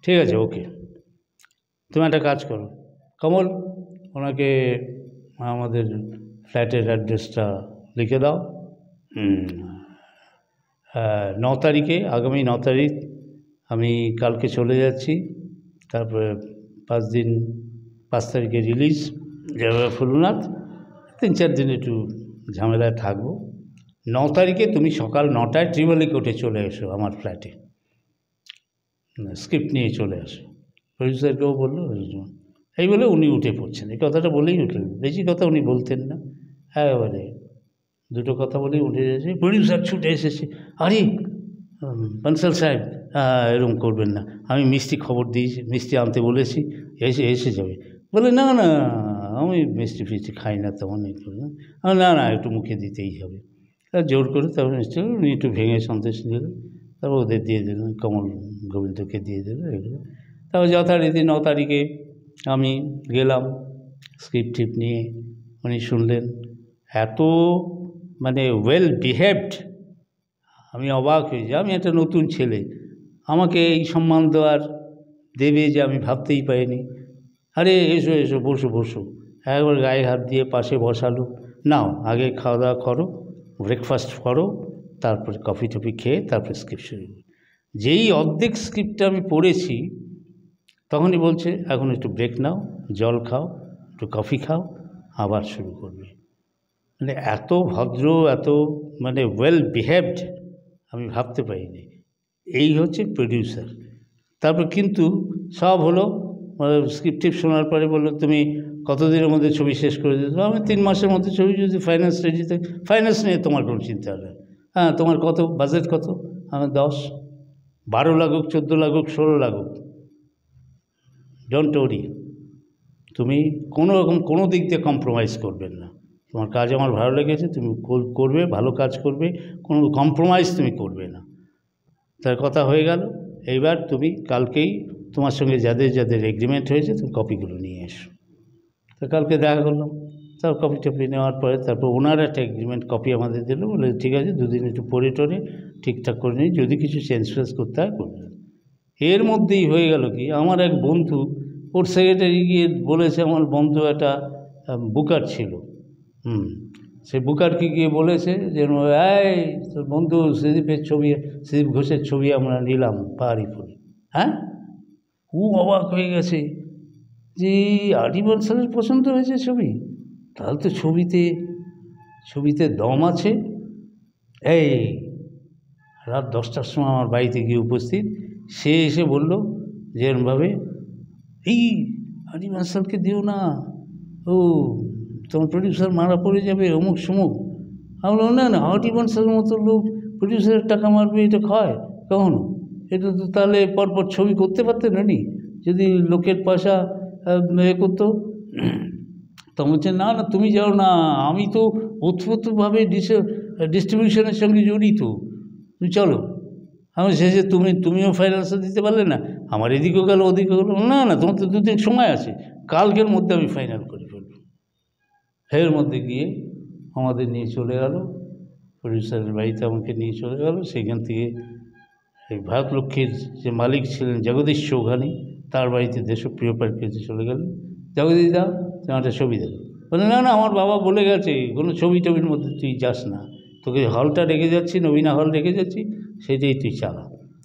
ঠিক আছে, ওকে, তুমি একটা কাজ করো কমল, ওনাকে আমাদের ফ্ল্যাটের অ্যাড্রেসটা লিখে দাও, 9 তারিখে, আগামী 9 তারিখ আমি কালকে চলে যাচ্ছি, তারপরে 5 তারিখে রিলিজ জয়বাবু ফেলুনাথ, 3-4 দিন একটু ঝামেলায় থাকবো। 9 তারিখে তুমি সকাল 9টায় ট্রিবলি কোর্টে চলে এসো আমার ফ্ল্যাটে, স্ক্রিপ্ট নিয়ে চলে আসো। প্রডিউসারকেও বললো, এই বলে উনি উঠে পড়ছেন, এই কথাটা বলেই উঠলেন, বেশি কথা উনি বলতেন না, একেবারে 2টো কথা বলেই উঠে এসেছে। প্রডিউসার ছুটে এসেছে, আরে বানসাল সাহেব এরকম করবেন না, আমি মিষ্টি খবর দিয়েছি, মিষ্টি আনতে বলেছি, এসে যাবে। বলে না না আমি মিষ্টি ফিষ্টি খাই না তেমন একটু না না একটু মুখে দিতেই হবে। আর জোর করে তারপর মিষ্টি উনি একটু ভেঙে সন্দেশ দিলেন, তারপর ওদের দিয়ে দিলেন, কমল গোবিন্দকে দিয়ে দিলেন এগুলো। তারপর যথারীতি 9 তারিখে আমি গেলাম স্ক্রিপ্ট টিপ নিয়ে, উনি শুনলেন। এত মানে ওয়েল বিহেভড, আমি অবাক হয়ে যাই। আমি একটা নতুন ছেলে, আমাকে এই সম্মান দেবে যে আমি ভাবতেই পারিনি। আরে এসো এসো বসো বসো, একবার গায়ে হাত দিয়ে পাশে বসালো। নাও আগে খাওয়া দাওয়া করো, ব্রেকফাস্ট করো, তারপরে কফি টফি খেয়ে তারপরে স্ক্রিপ্ট শুরু। যেই অর্ধেক স্ক্রিপ্টটা আমি পড়েছি তখনই বলছে এখন একটু ব্রেক নাও, জল খাও, একটু কফি খাও, আবার শুরু করবে। মানে এত ভদ্র, এত মানে ওয়েল বিহেভড আমি ভাবতে পারিনি। এই হচ্ছে প্রডিউসার। তারপর কিন্তু সব হলো, স্ক্রিপ্ট টিপ শোনার পরে বললো তুমি কতদিনের মধ্যে ছবি শেষ করে দিতে? আমি 3 মাসের মধ্যে ছবি, যদি ফাইন্যান্স রেডি থাকে। ফাইন্যান্স নিয়ে তোমার কোনো চিন্তা হবে না। হ্যাঁ তোমার কত বাজেট, কত? আমার 10, 12 লাগুক, 14 লাগুক, 16 লাগুক, ডোন্ট ওরি। তুমি কোনো রকম কোনো দিক দিয়ে কম্প্রোমাইজ করবেন না। তোমার কাজ আমার ভালো লেগেছে, তুমি করবে, ভালো কাজ করবে, কোনো কম্প্রোমাইজ তুমি করবে না। তার কথা হয়ে গেল। এইবার তুমি কালকেই তোমার সঙ্গে যাদের যাদের এগ্রিমেন্ট হয়েছে তুমি কপিগুলো নিয়ে এসো। তো কালকে দেখা করলাম, তারপর কপি টপি নেওয়ার পরে তারপর ওনার একটা এগ্রিমেন্ট কপি আমাদের দিল। বলে ঠিক আছে 2 দিন একটু পড়ে টরে ঠিকঠাক করে নিই, যদি কিছু চেঞ্জ ফেঞ্জ করতে হয় করবেন। এর মধ্যেই হয়ে গেল কি, আমার এক বন্ধু, ওর সেক্রেটারি গিয়ে বলেছে, আমার বন্ধু একটা বুকার ছিল, সে বুকারকে গিয়ে বলেছে যে এই তোর বন্ধু সুদীপের ছবি, সুদীপ ঘোষের ছবি আমরা নিলাম পাহাড়িপুরে। হ্যাঁ, ও অবাক হয়ে গেছে যে আর.ডি. বনসালের পছন্দ হয়েছে ছবি, তাহলে তো ছবিতে দম আছে। এই রাত 10টার সময় আমার বাড়িতে গিয়ে উপস্থিত, সে এসে বলল যে এরমভাবে এই আর.ডি. বনসালকে দিও না, ও তোমার প্রডিউসার মারা পড়ে যাবে, অমুক সমুক। আমি বললাম না না, আর.ডি. বনসালের মতো লোক প্রডিউসারের টাকা মারবে, এটা হয় কখনো? এটা তো তাহলে পরপর ছবি করতে পারতেন উনি, যদি লোকের পয়সা করতো। তখন বলছে না না তুমি যাও না, আমি তো ওতপ্রোতভাবে ডিস্ট্রিবিউশনের সঙ্গে জড়িত, তুমি চলো। আমি শেষে তুমিও ফাইন্যান্সে দিতে পারলে না, আমার এদিকেও গেল ওদিকেও গেলো। না না তোমার তো 2 দিন সময় আছে, কালকের মধ্যে আমি ফাইনাল করে ফেলব। এর মধ্যে গিয়ে আমাদের নিয়ে চলে গেল, প্রডিউসারের বাড়িতে আমাকে নিয়ে চলে গেল। সেখান থেকে এই ভারতলক্ষ্মীর যে মালিক ছিলেন জগদীশ চৌঘানি, তার বাড়িতে দেশপ্রিয় পার্কে চলে গেলেন। জগদীশ দা তোমার একটা ছবি দেবো। বলে না না আমার বাবা বলে গেছে কোনো ছবির মধ্যে তুই যাস না, তোকে হলটা রেখে যাচ্ছি, নবীনা হল রেখে যাচ্ছি, সেটাই তুই চালা,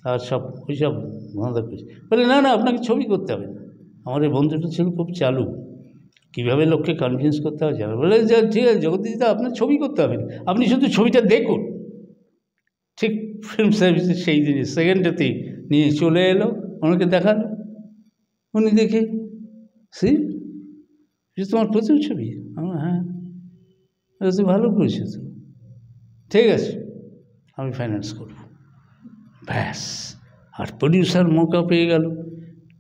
আর সব ওই সব বন্ধ করিস। বলে না না আপনাকে ছবি করতে হবে না। আমার এই বন্ধুটা ছিল খুব চালু, কীভাবে লোককে কনভিন্স করতে হবে জানো। বলে যে ঠিক আছে জগদীশদা আপনার ছবি করতে হবে না, আপনি শুধু ছবিটা দেখুন। ঠিক ফিল্ম সার্ভিসে সেই দিনে সেকেন্ডটাতেই নিয়ে চলে এলো, ওনাকে দেখালো। উনি দেখে যে তোমার প্রচুর ছবি। আমার হ্যাঁ তো ভালো করেছে তো, ঠিক আছে আমি ফাইন্যান্স করব। ব্যাস, আর প্রডিউসার মৌকা পেয়ে গেল।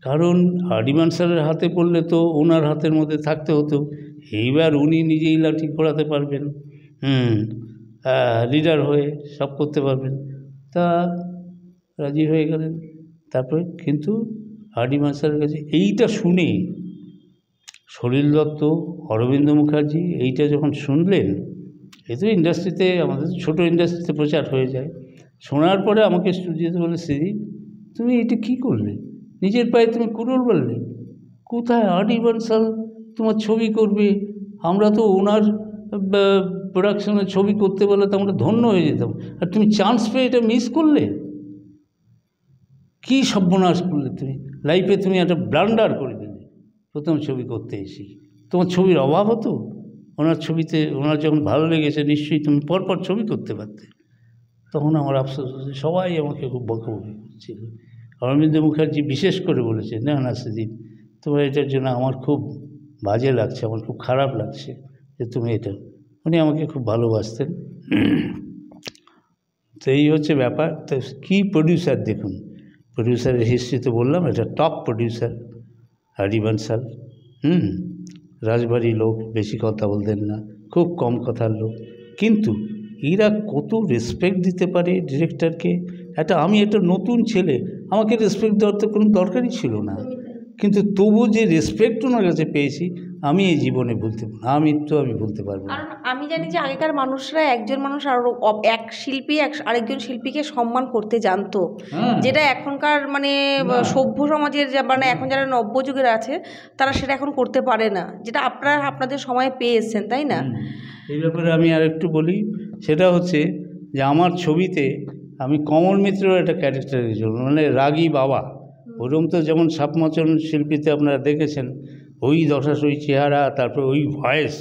কারণ আর.ডি. বনসালের হাতে পড়লে তো ওনার হাতের মধ্যে থাকতে হতো। এইবার উনি নিজেই লাঠি ঘোরাতে পারবেন, লিডার হয়ে সব করতে পারবেন। তা রাজি হয়ে গেলেন। তারপরে কিন্তু আর.ডি. বনসালের কাছে এইটা শুনে সলিল দত্ত, অরবিন্দ মুখার্জি এইটা যখন শুনলেন, এই তো ইন্ডাস্ট্রিতে, আমাদের ছোটো ইন্ডাস্ট্রিতে প্রচার হয়ে যায়। শোনার পরে আমাকে স্টুডিওতে বলে, শ্রী তুমি এটা কী করলে, নিজের পায়ে তুমি কুড়োল বললে, কোথায় আর.ডি. বনসাল তোমার ছবি করবে, আমরা তো ওনার প্রোডাকশনের ছবি করতে বলে তো আমরা ধন্য হয়ে যেতাম, আর তুমি চান্স পেয়ে এটা মিস করলে, কী সর্বনাশ করলে তুমি লাইফে, তুমি একটা ব্লান্ডার করে দিলে প্রথম ছবি করতে এসে। তোমার ছবির অভাব হতো, ওনার ছবিতে ওনার যখন ভালো লেগেছে নিশ্চয়ই তুমি পরপর ছবি করতে পারতে। তখন আমার আফসোস হচ্ছে, সবাই আমাকে খুব বকাবকি করছিল। অরবিন্দ মুখার্জি বিশেষ করে বলেছে, না না সুদীপ তোমার এটার জন্য আমার খুব বাজে লাগছে, আমার খুব খারাপ লাগছে যে তুমি এটা। উনি আমাকে খুব ভালোবাসতেন। তো এই হচ্ছে ব্যাপার। তো কী প্রডিউসার দেখুন, প্রডিউসারের হিস্ট্রি তো বললাম, এটা টপ প্রডিউসার আর.ডি. বনসাল। হুম, রাজবাড়ির লোক, বেশি কথা বলতেন না, খুব কম কথার লোক, কিন্তু এরা কত রেসপেক্ট দিতে পারে ডিরেক্টরকে। আমি একটা নতুন ছেলে, আমাকে রেসপেক্ট দেওয়ার তো কোনো দরকারই ছিল না, কিন্তু তবু যে রেসপেক্ট ওনার কাছে পেয়েছি আমি এই জীবনে ভুলতে আমি ভুলতে পারবো না। কারণ আমি জানি যে আগেকার মানুষরা একজন মানুষ আর এক শিল্পী আরেকজন শিল্পীকে সম্মান করতে জানতো, যেটা এখনকার মানে সভ্য সমাজের মানে এখন যারা নব্যযুগের আছে তারা সেটা এখন করতে পারে না, যেটা আপনারা আপনাদের সময়ে পেয়ে এসছেন, তাই না? এই ব্যাপারে আমি আর একটু বলি, সেটা হচ্ছে যে আমার ছবিতে আমি কমল মিত্রের একটা ক্যারেক্টার দিয়েছিলাম, মানে রাগী বাবা। ওরকম তো যেমন সাপমোচন শিল্পীতে আপনারা দেখেছেন, ওই দশাশই চেহারা, তারপর ওই ভয়েস,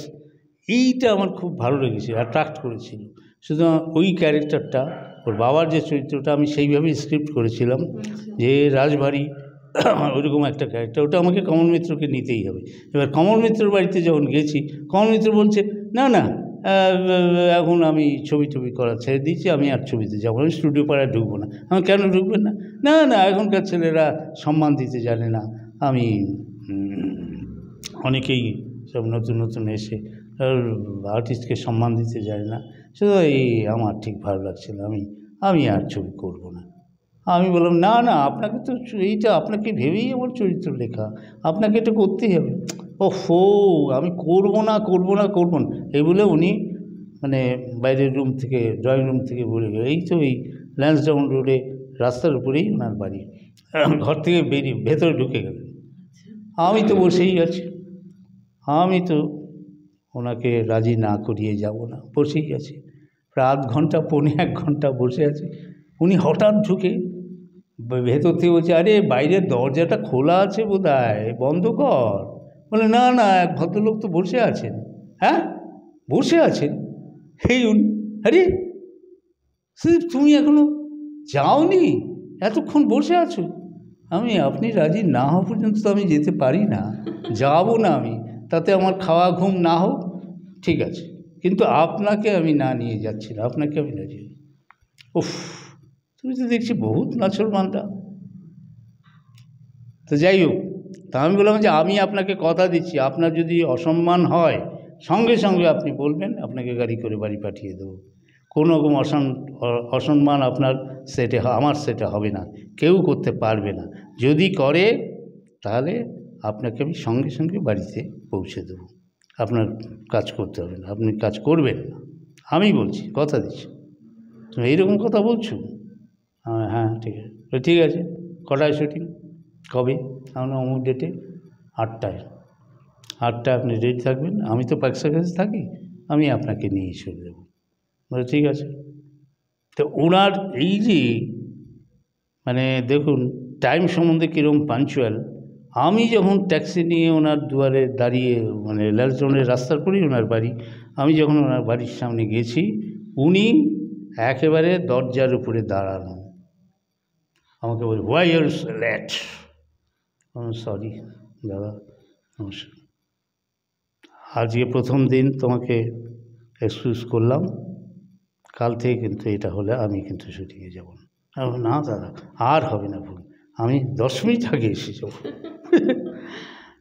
এইটা আমার খুব ভালো লেগেছিল, অ্যাট্রাক্ট করেছিল। সুতরাং ওই ক্যারেক্টারটা, ওর বাবার যে চরিত্রটা, আমি সেইভাবেই স্ক্রিপ্ট করেছিলাম যে রাজবাড়ি ওইরকম একটা ক্যারেক্টার, ওটা আমাকে কমল মিত্রকে নিতেই হবে। এবার কমল মিত্রের বাড়িতে যখন গেছি, কমল মিত্র বলছে না না এখন আমি ছবি করা ছেড়ে দিয়েছি, আমি আর ছবিতে যাবো, আমি স্টুডিও পাড়ায় ঢুকবো না। আমি কেন ঢুকবেন না? না না এখনকার ছেলেরা সম্মান দিতে জানে না, আমি অনেকেই সব নতুন নতুন এসে আর্টিস্টকে সম্মান দিতে জানে না, শুধু এই আমার ঠিক ভালো লাগছে না, আমি আর ছবি করব না। আমি বললাম না না আপনাকে তো এইটা আপনাকে ভেবেই আমার চরিত্র লেখা, আপনাকে এটা করতেই হবে। ওহো আমি করব না এই বলে উনি মানে বাইরের রুম থেকে, ড্রয়িং রুম থেকে বলে গেল, এই তো এই ল্যান্সডাউন রোডে রাস্তার উপরেই ওনার বাড়ি, ঘর থেকে বেরিয়ে ভেতরে ঢুকে গেলেন। আমি তো বসেই আছি, আমি তো ওনাকে রাজি না করিয়ে যাব না, বসেই আছি। প্রায় আধ ঘন্টা, পৌনে 1 ঘন্টা বসে আছি। উনি হঠাৎ ঢুকে ভেতর থেকে বলছে, আরে বাইরের দরজাটা খোলা আছে বোধহয়, বন্ধ কর। বলে না না এক ভদ্রলোক তো বসে আছেন। হ্যাঁ বসে আছেন? এই আরে তুমি এখনো যাওনি, এতক্ষণ বসে আছো? আপনি রাজি না হওয়া পর্যন্ত তো আমি যেতে পারি না, যাবো না আমি, তাতে আমার খাওয়া ঘুম না হোক ঠিক আছে, কিন্তু আপনাকে আমি না নিয়ে যাচ্ছি না, আপনাকে আমি রাজি। উফ তুমি তো দেখছি বহুত নাছরবান্দা। তো যাই হোক, তা আমি বললাম যে আমি আপনাকে কথা দিচ্ছি, আপনার যদি অসম্মান হয় সঙ্গে সঙ্গে আপনি বলবেন, আপনাকে গাড়ি করে বাড়ি পাঠিয়ে দেবো। কোনো রকম অসম্মান আপনার সেটে, আমার সেটে হবে না, কেউ করতে পারবে না। যদি করে তাহলে আপনাকে আমি সঙ্গে সঙ্গে বাড়িতে পৌঁছে দেবো, আপনার কাজ করতে হবে না, আপনি কাজ করবেন না, আমি বলছি, কথা দিচ্ছি। তুমি এইরকম কথা বলছো? হ্যাঁ ঠিক আছে, ঠিক আছে। কটায় শুটিং, কবে? আমরা অমুক ডেটে 8টায় আপনি রেডি থাকবেন, আমি তো পাকসার কাছে থাকি, আমি আপনাকে নিয়ে চলে দেবো। বলে ঠিক আছে। তো ওনার এই যে মানে দেখুন টাইম সম্বন্ধে কীরকম পাঞ্চুয়াল। আমি যখন ট্যাক্সি নিয়ে ওনার দুয়ারে দাঁড়িয়ে, মানে ল্যান্সডাউনের রাস্তার পরেই ওনার বাড়ি, আমি যখন ওনার বাড়ির সামনে গেছি, উনি একেবারে দরজার উপরে দাঁড়ানো, আমাকে বলি why you're so late. Sorry দাদা, নমস্কার, আজকে প্রথম দিন তোমাকে এক্সকিউজ করলাম, কাল থেকে কিন্তু এটা হলে আমি কিন্তু শুটিংয়ে যাব না। না দাদা আর হবে না ভুল, আমি 10 মিনিট আগে এসে যাব।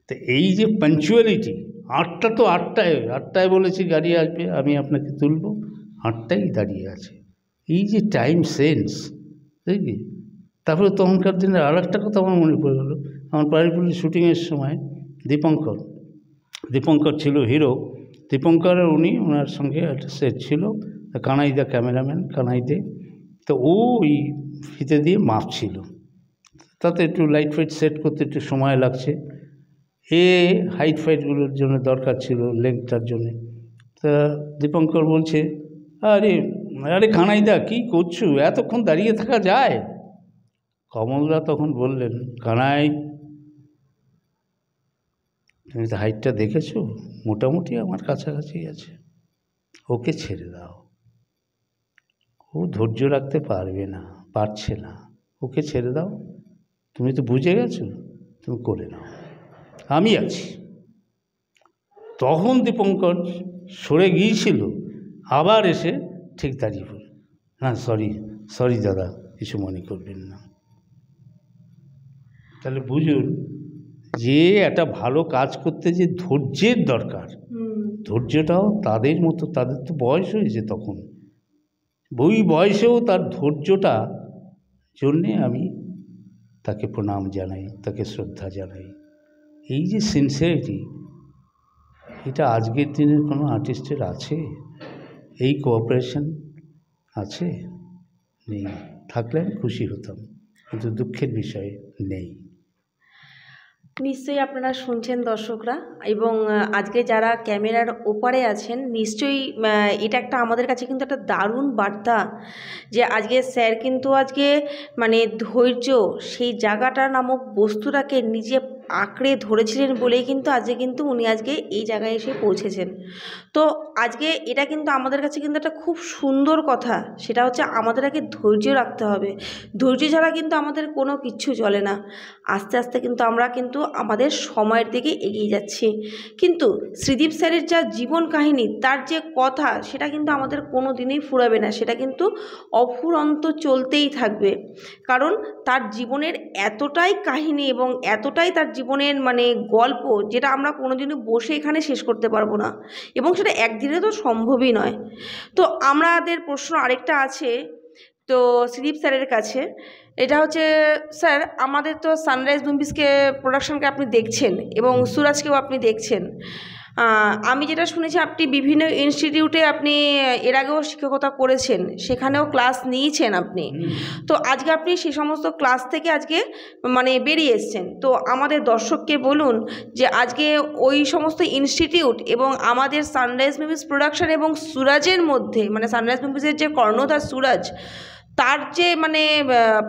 তো এই যে পাঞ্চুয়ালিটি, 8টা তো 8টায় বলেছি গাড়ি আসবে, আমি আপনাকে তুলব, 8টায় দাঁড়িয়ে আছে। এই যে টাইম সেন্স, দেখি। তারপরে তখনকার দিনের আর একটা কথা আমার মনে পড়ে গেলো, আমার পারিপুরের শুটিংয়ের সময় দীপঙ্কর ছিল হিরো। দীপঙ্কর আর ওনার সঙ্গে একটা সেট ছিল, কানাইদা ক্যামেরাম্যান, কানাইদে। তো ওই ফিতে দিয়ে মাপছিল, তাতে একটু লাইট ফাইট সেট করতে একটু সময় লাগছে, হাইট ফাইটগুলোর জন্য দরকার ছিল, লেন্থটার জন্যে। তা দীপঙ্কর বলছে, আরে কানাইদা কী করছো, এতক্ষণ দাঁড়িয়ে থাকা যায়? কমলদা তখন বললেন, কানাই তুমি তো হাইটটা দেখেছো, মোটামুটি আমার কাছাকাছি আছে, ওকে ছেড়ে দাও, ও ধৈর্য রাখতে পারছে না, ওকে ছেড়ে দাও, তুমি তো বুঝে গেছো, তুমি করে নাও, আমি আছি। তখন দীপঙ্কর সরে গিয়েছিল, আবার এসে ঠিক দাঁড়িয়ে পড়ল, না সরি দাদা, কিছু মনে করবেন না। তাহলে বুঝুন যে একটা ভালো কাজ করতে যে ধৈর্যের দরকার, ধৈর্যটাও তাদের মতো, তাদের তো বয়স হয়েছে তখন, ওই বয়সেও তার ধৈর্যটা জন্যে আমি তাকে প্রণাম জানাই, তাকে শ্রদ্ধা জানাই। এই যে সিনসিয়ারিটি, এটা আজকের দিনের কোনো আর্টিস্টের আছে? এই কোঅপারেশন আছে? নেই। থাকলে আমি খুশি হতাম, কিন্তু দুঃখের বিষয় নেই। নিশ্চয়ই আপনারা শুনছেন দর্শকরা, এবং আজকে যারা ক্যামেরার ওপারে আছেন, নিশ্চয়ই এটা একটা আমাদের কাছে কিন্তু একটা দারুণ বার্তা, যে আজকে স্যার কিন্তু আজকে মানে ধৈর্য সেই জায়গাটা নামক বস্তুটাকে নিজে আঁকড়ে ধরেছিলেন বলেই কিন্তু আজকে কিন্তু উনি আজকে এই জায়গায় এসে পৌঁছেছেন। তো আজকে এটা কিন্তু আমাদের কাছে কিন্তু একটা খুব সুন্দর কথা, সেটা হচ্ছে আমাদের আগে ধৈর্য রাখতে হবে। ধৈর্য ছাড়া কিন্তু আমাদের কোনো কিচ্ছু চলে না। আস্তে আস্তে কিন্তু আমরা কিন্তু আমাদের সময়ের দিকে এগিয়ে যাচ্ছি। কিন্তু শ্রীদীপ স্যারের যা জীবন কাহিনী, তার যে কথা, সেটা কিন্তু আমাদের কোনো দিনই ফুরাবে না, সেটা কিন্তু অফুরন্ত চলতেই থাকবে। কারণ তার জীবনের এতটাই কাহিনী এবং এতটাই তার জীবনের মানে গল্প, যেটা আমরা কোনোদিনও বসে এখানে শেষ করতে পারবো না, এবং সেটা একদিনে তো সম্ভবই নয়। তো আমাদের প্রশ্ন আরেকটা আছে তো শ্রীদীপ স্যারের কাছে, এটা হচ্ছে, স্যার আমাদের তো সানরাইজ মুভিজকে প্রোডাকশনকে আপনি দেখছেন এবং সুরাজকেও আপনি দেখছেন। আমি যেটা শুনেছি আপনি বিভিন্ন ইনস্টিটিউটে আপনি এর আগেও শিক্ষকতা করেছেন, সেখানেও ক্লাস নিয়েছেন আপনি। তো আজকে আপনি সে সমস্ত ক্লাস থেকে আজকে মানে বেরিয়ে এসছেন, তো আমাদের দর্শককে বলুন যে আজকে ওই সমস্ত ইনস্টিটিউট এবং আমাদের সানরাইজ মুভিজ প্রোডাকশন এবং সুরাজের মধ্যে, মানে সানরাইজ মুভিজের যে কর্ণধার সুরাজ, তার যে মানে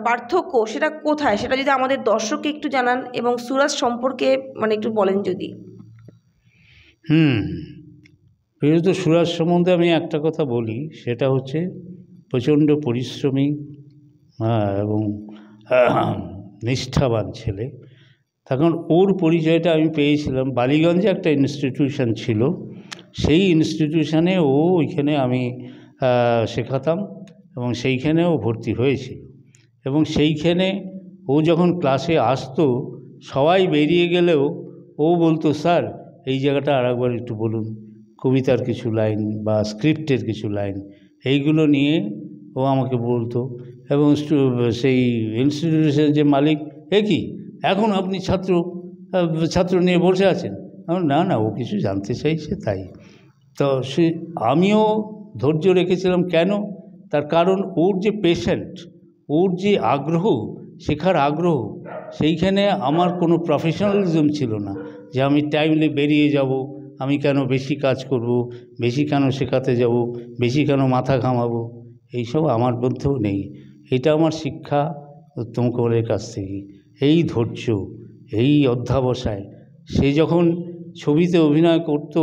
পার্থক্য সেটা কোথায়, সেটা যদি আমাদের দর্শককে একটু জানান, এবং সুরাজ সম্পর্কে মানে একটু বলেন যদি। বিশেষত সুরাজ সম্বন্ধে আমি একটা কথা বলি, সেটা হচ্ছে প্রচণ্ড পরিশ্রমী এবং নিষ্ঠাবান ছেলে। তখন ওর পরিচয়টা আমি পেয়েছিলাম বালিগঞ্জে একটা ইনস্টিটিউশন ছিল, সেই ইনস্টিটিউশনে ও ওইখানে আমি শেখাতাম এবং সেইখানেও ভর্তি হয়েছিল। এবং সেইখানে ও যখন ক্লাসে আসতো, সবাই বেরিয়ে গেলেও ও বলতো, স্যার এই জায়গাটা আরেকবার একটু বলুন, কবিতার কিছু লাইন বা স্ক্রিপ্টের কিছু লাইন, এইগুলো নিয়ে ও আমাকে বলতো। এবং সেই ইনস্টিটিউশনের যে মালিক, কি এখন আপনি ছাত্র নিয়ে বসে আছেন? না না, ও কিছু জানতে চাইছে তাই। তো আমিও ধৈর্য রেখেছিলাম। কেন? তার কারণ ওর যে পেশেন্ট, ওর যে আগ্রহ, শেখার আগ্রহ, সেইখানে আমার কোনো প্রফেশনালিজম ছিল না যে আমি টাইমলি বেরিয়ে যাব, আমি কেন বেশি কাজ করব, বেশি কেন শেখাতে যাব, বেশি কেন মাথা ঘামাবো, এইসব আমার মধ্যেও নেই। এটা আমার শিক্ষা উত্তম কুমারের কাছ থেকে। এই ধৈর্য, এই অধ্যাবসায়। সে যখন ছবিতে অভিনয় করত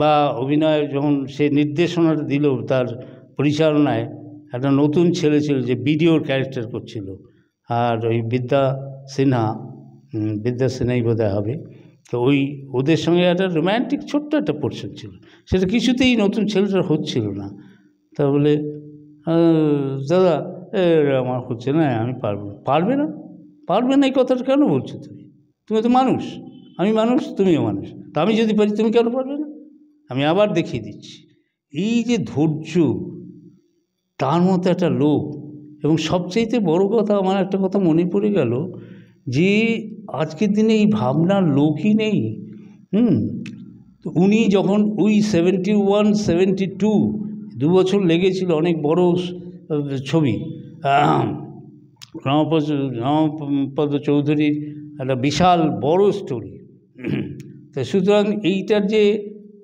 বা অভিনয় যখন সে নির্দেশনাটা দিল, তার পরিচালনায় একটা নতুন ছেলে ছিল যে বিডিওর ক্যারেক্টার করছিল, আর ওই বিদ্যা সিনহাই বোধহয় হবে। তো ওদের সঙ্গে একটা রোম্যান্টিক ছোট্ট একটা পোর্শন ছিল, সেটা কিছুতেই নতুন ছেলেটার হচ্ছিল না। তা বলে, দাদা আমার হচ্ছে না, আমি পারবে না, এই কথাটা কেন বলছো? তুমি তো মানুষ, আমি মানুষ, তুমিও মানুষ, তা আমি যদি পারি তুমি কেন পারবে না? আমি আবার দেখিয়ে দিচ্ছি। এই যে ধৈর্য, তার মতো একটা লোক। এবং সবচেয়ে বড় কথা, আমার একটা কথা মনে পড়ে গেল, যে আজকের দিনে এই ভাবনার লোকই নেই। তো উনি যখন ওই 71, 72 2 বছর লেগেছিল, অনেক বড় ছবি, রামপদ চৌধুরীর একটা বিশাল বড় স্টোরি। তা সুতরাং এইটার যে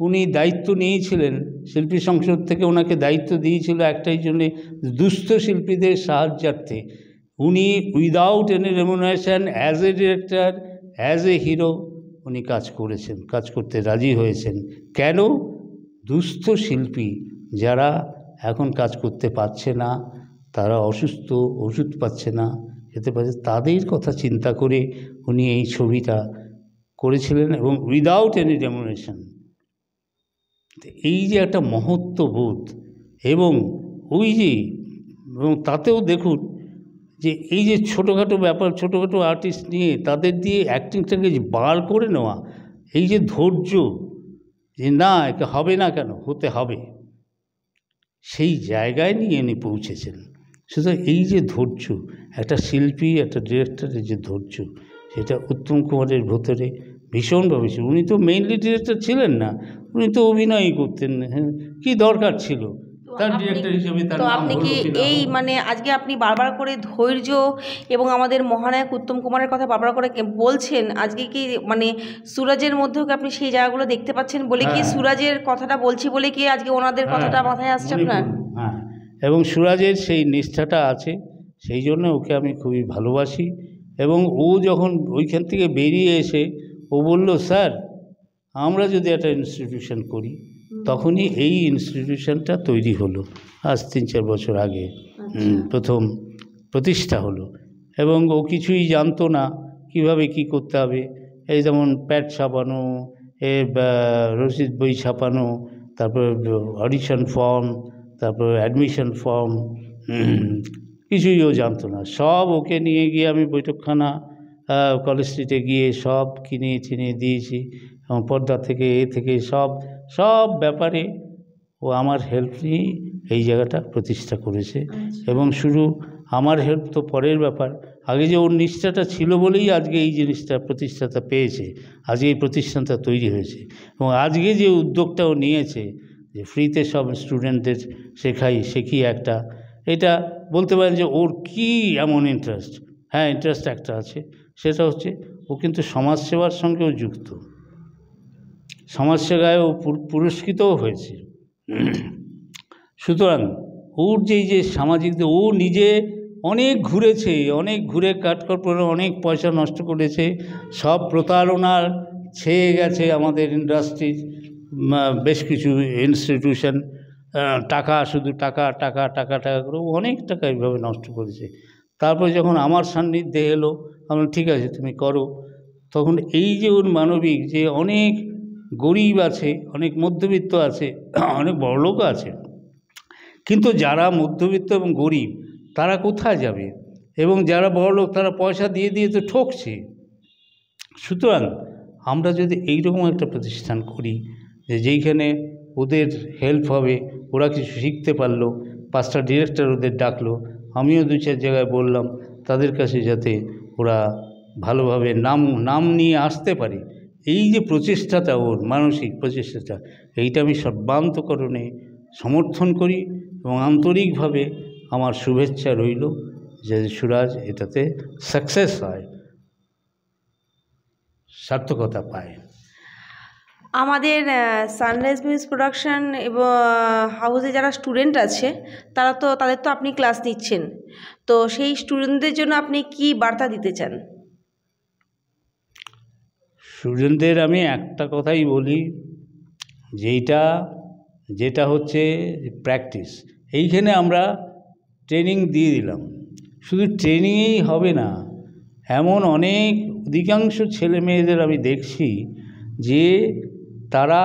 উনি দায়িত্ব নিয়েছিলেন, শিল্পী সংসদ থেকে ওনাকে দায়িত্ব দিয়েছিল একটাই জন্যে, দুস্থ শিল্পীদের সাহায্যার্থে। উনি without any remuneration, as a director, as a hero, উনি কাজ করতে রাজি হয়েছেন। কেন? দুস্থ শিল্পী যারা এখন কাজ করতে পারছে না, তারা অসুস্থ, ওষুধ পাচ্ছে না, যেতে পারছে, তাদের কথা চিন্তা করে উনি এই ছবিটা করেছিলেন, এবং উইদাউট এনি রেমুনারেশন। এই যে একটা মহত্ববোধ, এবং তাতেও দেখুন যে এই যে ছোটোখাটো ব্যাপার, ছোটোখাটো আর্টিস্ট নিয়ে তাদের দিয়ে অ্যাক্টিংটাকে যে বার করে নেওয়া, এই যে ধৈর্য, যে না একে হবে না কেন, হতে হবে, সেই জায়গায় নিয়ে এনে পৌঁছেছেন। সুতরাং এই যে ধৈর্য, একটা শিল্পী, একটা ডিরেক্টরের যে ধৈর্য, সেটা উত্তম কুমারের ভেতরে ভীষণভাবে ছিল। উনি তো মেইনলি ডিরেক্টর ছিলেন না, উনি তো অভিনয়ই করতেন। হ্যাঁ, কী দরকার ছিল তার ডিরেক্টর হিসেবে তার তো নাম আপনি কি হলো কি না এই হলো? মানে আজকে আপনি বারবার করে ধৈর্য এবং আমাদের মহানায়ক উত্তম কুমারের কথা বারবার করে বলছেন, আজকে কি মানে সুরাজের মধ্যেও কি আপনি সেই জায়গাগুলো দেখতে পাচ্ছেন বলে কি, হ্যাঁ। সুরাজের কথাটা বলছি বলে কি আজকে ওনাদের হ্যাঁ, কথাটা মাথায় আসছে মনে আপনার? করুন, হ্যাঁ, এবং সুরাজের সেই নিষ্ঠাটা আছে, সেই জন্য ওকে আমি খুবই ভালোবাসি। এবং ও যখন ওইখান থেকে বেরিয়ে এসে ও বলল, স্যার আমরা যদি একটা ইনস্টিটিউশন করি, তখনই এই ইনস্টিটিউশনটা তৈরি হলো আজ 3-4 বছর আগে। প্রথম প্রতিষ্ঠা হলো। এবং ও কিছুই জানতো না কিভাবে কি করতে হবে। এই যেমন প্যাড ছাপানো, রসিদ বই ছাপানো, তারপরে অডিশন ফর্ম, তারপরে অ্যাডমিশন ফর্ম, কিছুই ও জানতো না। সব ওকে নিয়ে গিয়ে আমি বৈঠকখানা কলেজ স্ট্রিটে গিয়ে সব কিনে চিনে দিয়েছি। এবং পর্দা থেকে এ থেকে সব সব ব্যাপারে ও আমার হেল্প নিয়েই এই জায়গাটা প্রতিষ্ঠা করেছে। এবং শুধু আমার হেল্প তো পরের ব্যাপার, আগে যে ওর নিষ্ঠাটা ছিল বলেই আজকে এই জিনিসটা প্রতিষ্ঠাটা পেয়েছে, আজকে এই প্রতিষ্ঠানটা তৈরি হয়েছে। এবং আজকে যে উদ্যোগটা ও নিয়েছে যে ফ্রিতে সব স্টুডেন্টদের শেখি একটা, এটা বলতে পারেন যে ওর কী এমন ইন্টারেস্ট। হ্যাঁ, ইন্টারেস্ট একটা আছে, সেটা হচ্ছে ও কিন্তু সমাজসেবার সঙ্গেও যুক্ত, সমাজসেবায় ও পুরস্কৃতও হয়েছে। সুতরাং ওর যে সামাজিক, ও নিজে অনেক ঘুরেছে, অনেক ঘুরে কাঠকর্পণে অনেক পয়সা নষ্ট করেছে, সব প্রতারণার ছেয়ে গেছে আমাদের ইন্ডাস্ট্রির বেশ কিছু ইনস্টিটিউশন। টাকা, শুধু টাকা টাকা টাকা টাকা করে অনেক টাকা এইভাবে নষ্ট করেছে। তারপরে যখন আমার সান্নিধ্যে এলো, আমি ঠিক আছে তুমি করো, তখন এই যে ওর মানবিক, যে অনেক গরিব আছে, অনেক মধ্যবিত্ত আছে, অনেক বড়লোকও আছে, কিন্তু যারা মধ্যবিত্ত এবং গরিব তারা কোথায় যাবে, এবং যারা বড়লোক তারা পয়সা দিয়ে দিয়ে তো ঠকছে। সুতরাং আমরা যদি এইরকম একটা প্রতিষ্ঠান করি যেইখানে ওদের হেল্প হবে, ওরা কিছু শিখতে পারলো, 5টা ডিরেক্টর ওদের ডাকলো, আমিও 2-4 জায়গায় বললাম, তাদের কাছে যাতে ওরা ভালোভাবে নাম নিয়ে আসতে পারে। এই যে প্রচেষ্টাটা, ওর মানসিক প্রচেষ্টাটা, এইটা আমি সর্বান্তকরণে সমর্থন করি এবং আন্তরিকভাবে আমার শুভেচ্ছা রইল যে সুরাজ এটাতে সাকসেস হয়, সার্থকতা পায়। আমাদের সানরাইজ মিউজিক প্রোডাকশন এবং হাউসে যারা স্টুডেন্ট আছে তাদের তো আপনি ক্লাস নিচ্ছেন, তো সেই স্টুডেন্টদের জন্য আপনি কি বার্তা দিতে চান? স্টুডেন্টদের আমি একটা কথাই বলি, যেটা হচ্ছে প্র্যাকটিস। এইখানে আমরা ট্রেনিং দিয়ে দিলাম, শুধু ট্রেনিংয়েই হবে না, এমন অধিকাংশ ছেলে মেয়েদের আমি দেখছি যে তারা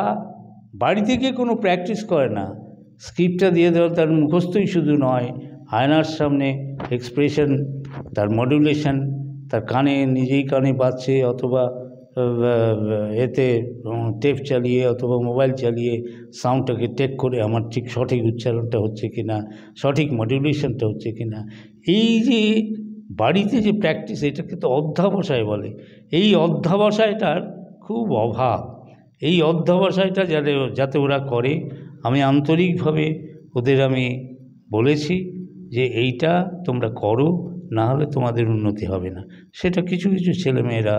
বাড়ি থেকে কোনো প্র্যাকটিস করে না। স্ক্রিপ্টটা দিয়ে দেওয়া, তার মুখস্থই শুধু নয়, আয়নার সামনে এক্সপ্রেশন, তার মডুলেশন, তার নিজেই কানে বাজছে, অথবা এতে টেপ চালিয়ে অথবা মোবাইল চালিয়ে সাউন্ডটাকে টেক করে আমার ঠিক সঠিক উচ্চারণটা হচ্ছে কি না, সঠিক মডুলেশনটা হচ্ছে কি না। এই যে বাড়িতে যে প্র্যাকটিস, এটাকে তো অধ্যাবসায় বলে। এই অধ্যাবসায়টার খুব অভাব। এই অধ্যাবসায়টা যাতে ওরা করে, আমি আন্তরিকভাবে ওদের আমি বলেছি যে এইটা তোমরা করো, না হলে তোমাদের উন্নতি হবে না। সেটা কিছু কিছু ছেলেমেয়েরা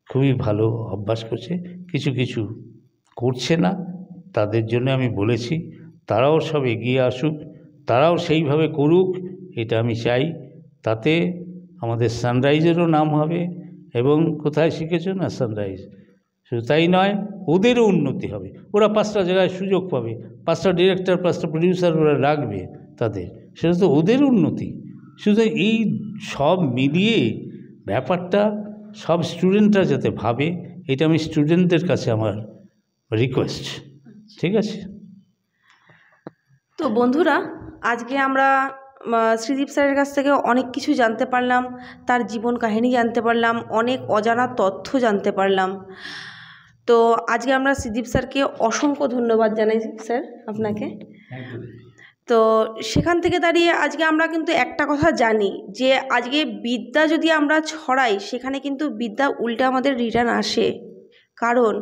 খুবই ভালো অভ্যাস করছে, কিছু কিছু করছে না, তাদের জন্য আমি বলেছি তারাও সব এগিয়ে আসুক, তারাও সেইভাবে করুক, এটা আমি চাই। তাতে আমাদের সানরাইজেরও নাম হবে। এবং কোথায় শিখেছো না, সানরাইজ, শুধু তাই নয়, ওদেরও উন্নতি হবে। ওরা 5টা জায়গায় সুযোগ পাবে, 5টা ডিরেক্টর, 5টা প্রডিউসার ওরা রাখবে তাদের, সেটা তো ওদের উন্নতি। শুধু এই সব মিলিয়ে ব্যাপারটা সব স্টুডেন্টরা যাতে ভাবে, এটা আমি স্টুডেন্টদের কাছে আমার রিকোয়েস্ট। ঠিক আছে? তো বন্ধুরা, আজকে আমরা শ্রীদীপ স্যারের কাছ থেকে অনেক কিছু জানতে পারলাম, তার জীবন কাহিনী জানতে পারলাম, অনেক অজানা তথ্য জানতে পারলাম। তো আজকে আমরা শ্রীদীপ স্যারকে অসংখ্য ধন্যবাদ জানাই স্যার আপনাকে। তো সেখান থেকে দাঁড়িয়ে আজকে আমরা কিন্তু একটা কথা জানি যে আজকে বিদ্যা যদি আমরা ছড়াই সেখানে কিন্তু বিদ্যা উল্টে আমাদের রিটার্ন আসে। কারণ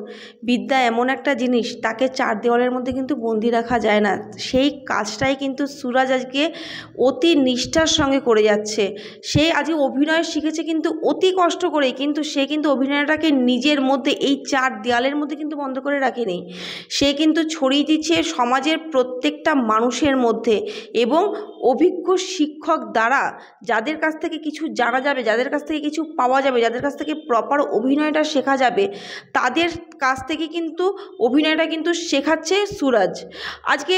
বিদ্যা এমন একটা জিনিস, তাকে চার দেওয়ালের মধ্যে কিন্তু বন্দি রাখা যায় না। সেই কাজটাই কিন্তু সুরাজ আজকে অতি নিষ্ঠার সঙ্গে করে যাচ্ছে। সে আজকে অভিনয় শিখেছে কিন্তু অতি কষ্ট করে, কিন্তু সে কিন্তু অভিনয়টাকে নিজের মধ্যে এই চার দেওয়ালের মধ্যে কিন্তু বন্ধ করে রাখেনি। সে কিন্তু ছড়িয়ে দিচ্ছে সমাজের প্রত্যেকটা মানুষের মধ্যে, এবং অভিজ্ঞ শিক্ষক দ্বারা যাদের কাছ থেকে কিছু জানা যাবে, যাদের কাছ থেকে কিছু পাওয়া যাবে, যাদের কাছ থেকে প্রপার অভিনয়টা শেখা যাবে, তাদের কাছ থেকে কিন্তু অভিনয়টা কিন্তু শেখাচ্ছে সুরাজ। আজকে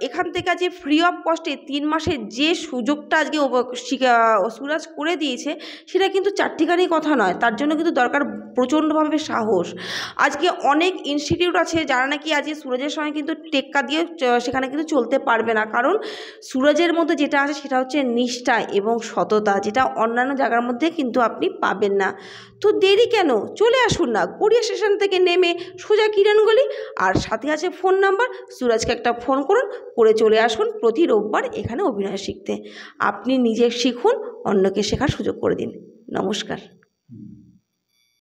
এখান থেকে আজকে ফ্রি অফ কস্টে 3 মাসের যে সুযোগটা আজকে সুরাজ করে দিয়েছে, সেটা কিন্তু চারটিখানি কথা নয়। তার জন্য কিন্তু দরকার প্রচণ্ডভাবে সাহস। আজকে অনেক ইনস্টিটিউট আছে যারা নাকি আজকে সুরাজের সঙ্গে কিন্তু টেক্কা দিয়ে সেখানে কিন্তু চলতে পারবে না। কারণ সুরাজের মধ্যে যেটা আছে সেটা হচ্ছে নিষ্ঠা এবং সততা, যেটা অন্যান্য জায়গার মধ্যে কিন্তু আপনি পাবেন না। তো দেরি কেন, চলে আসুন না গড়িয়া স্টেশন থেকে নেমে সোজা কিরণগলি, আর সাথে আছে ফোন নাম্বার। সুরাজকে একটা ফোন করুন, করে চলে আসুন প্রতি রোববার এখানে অভিনয় শিখতে। আপনি নিজে শিখুন, অন্যকে শেখার সুযোগ করে দিন। নমস্কার।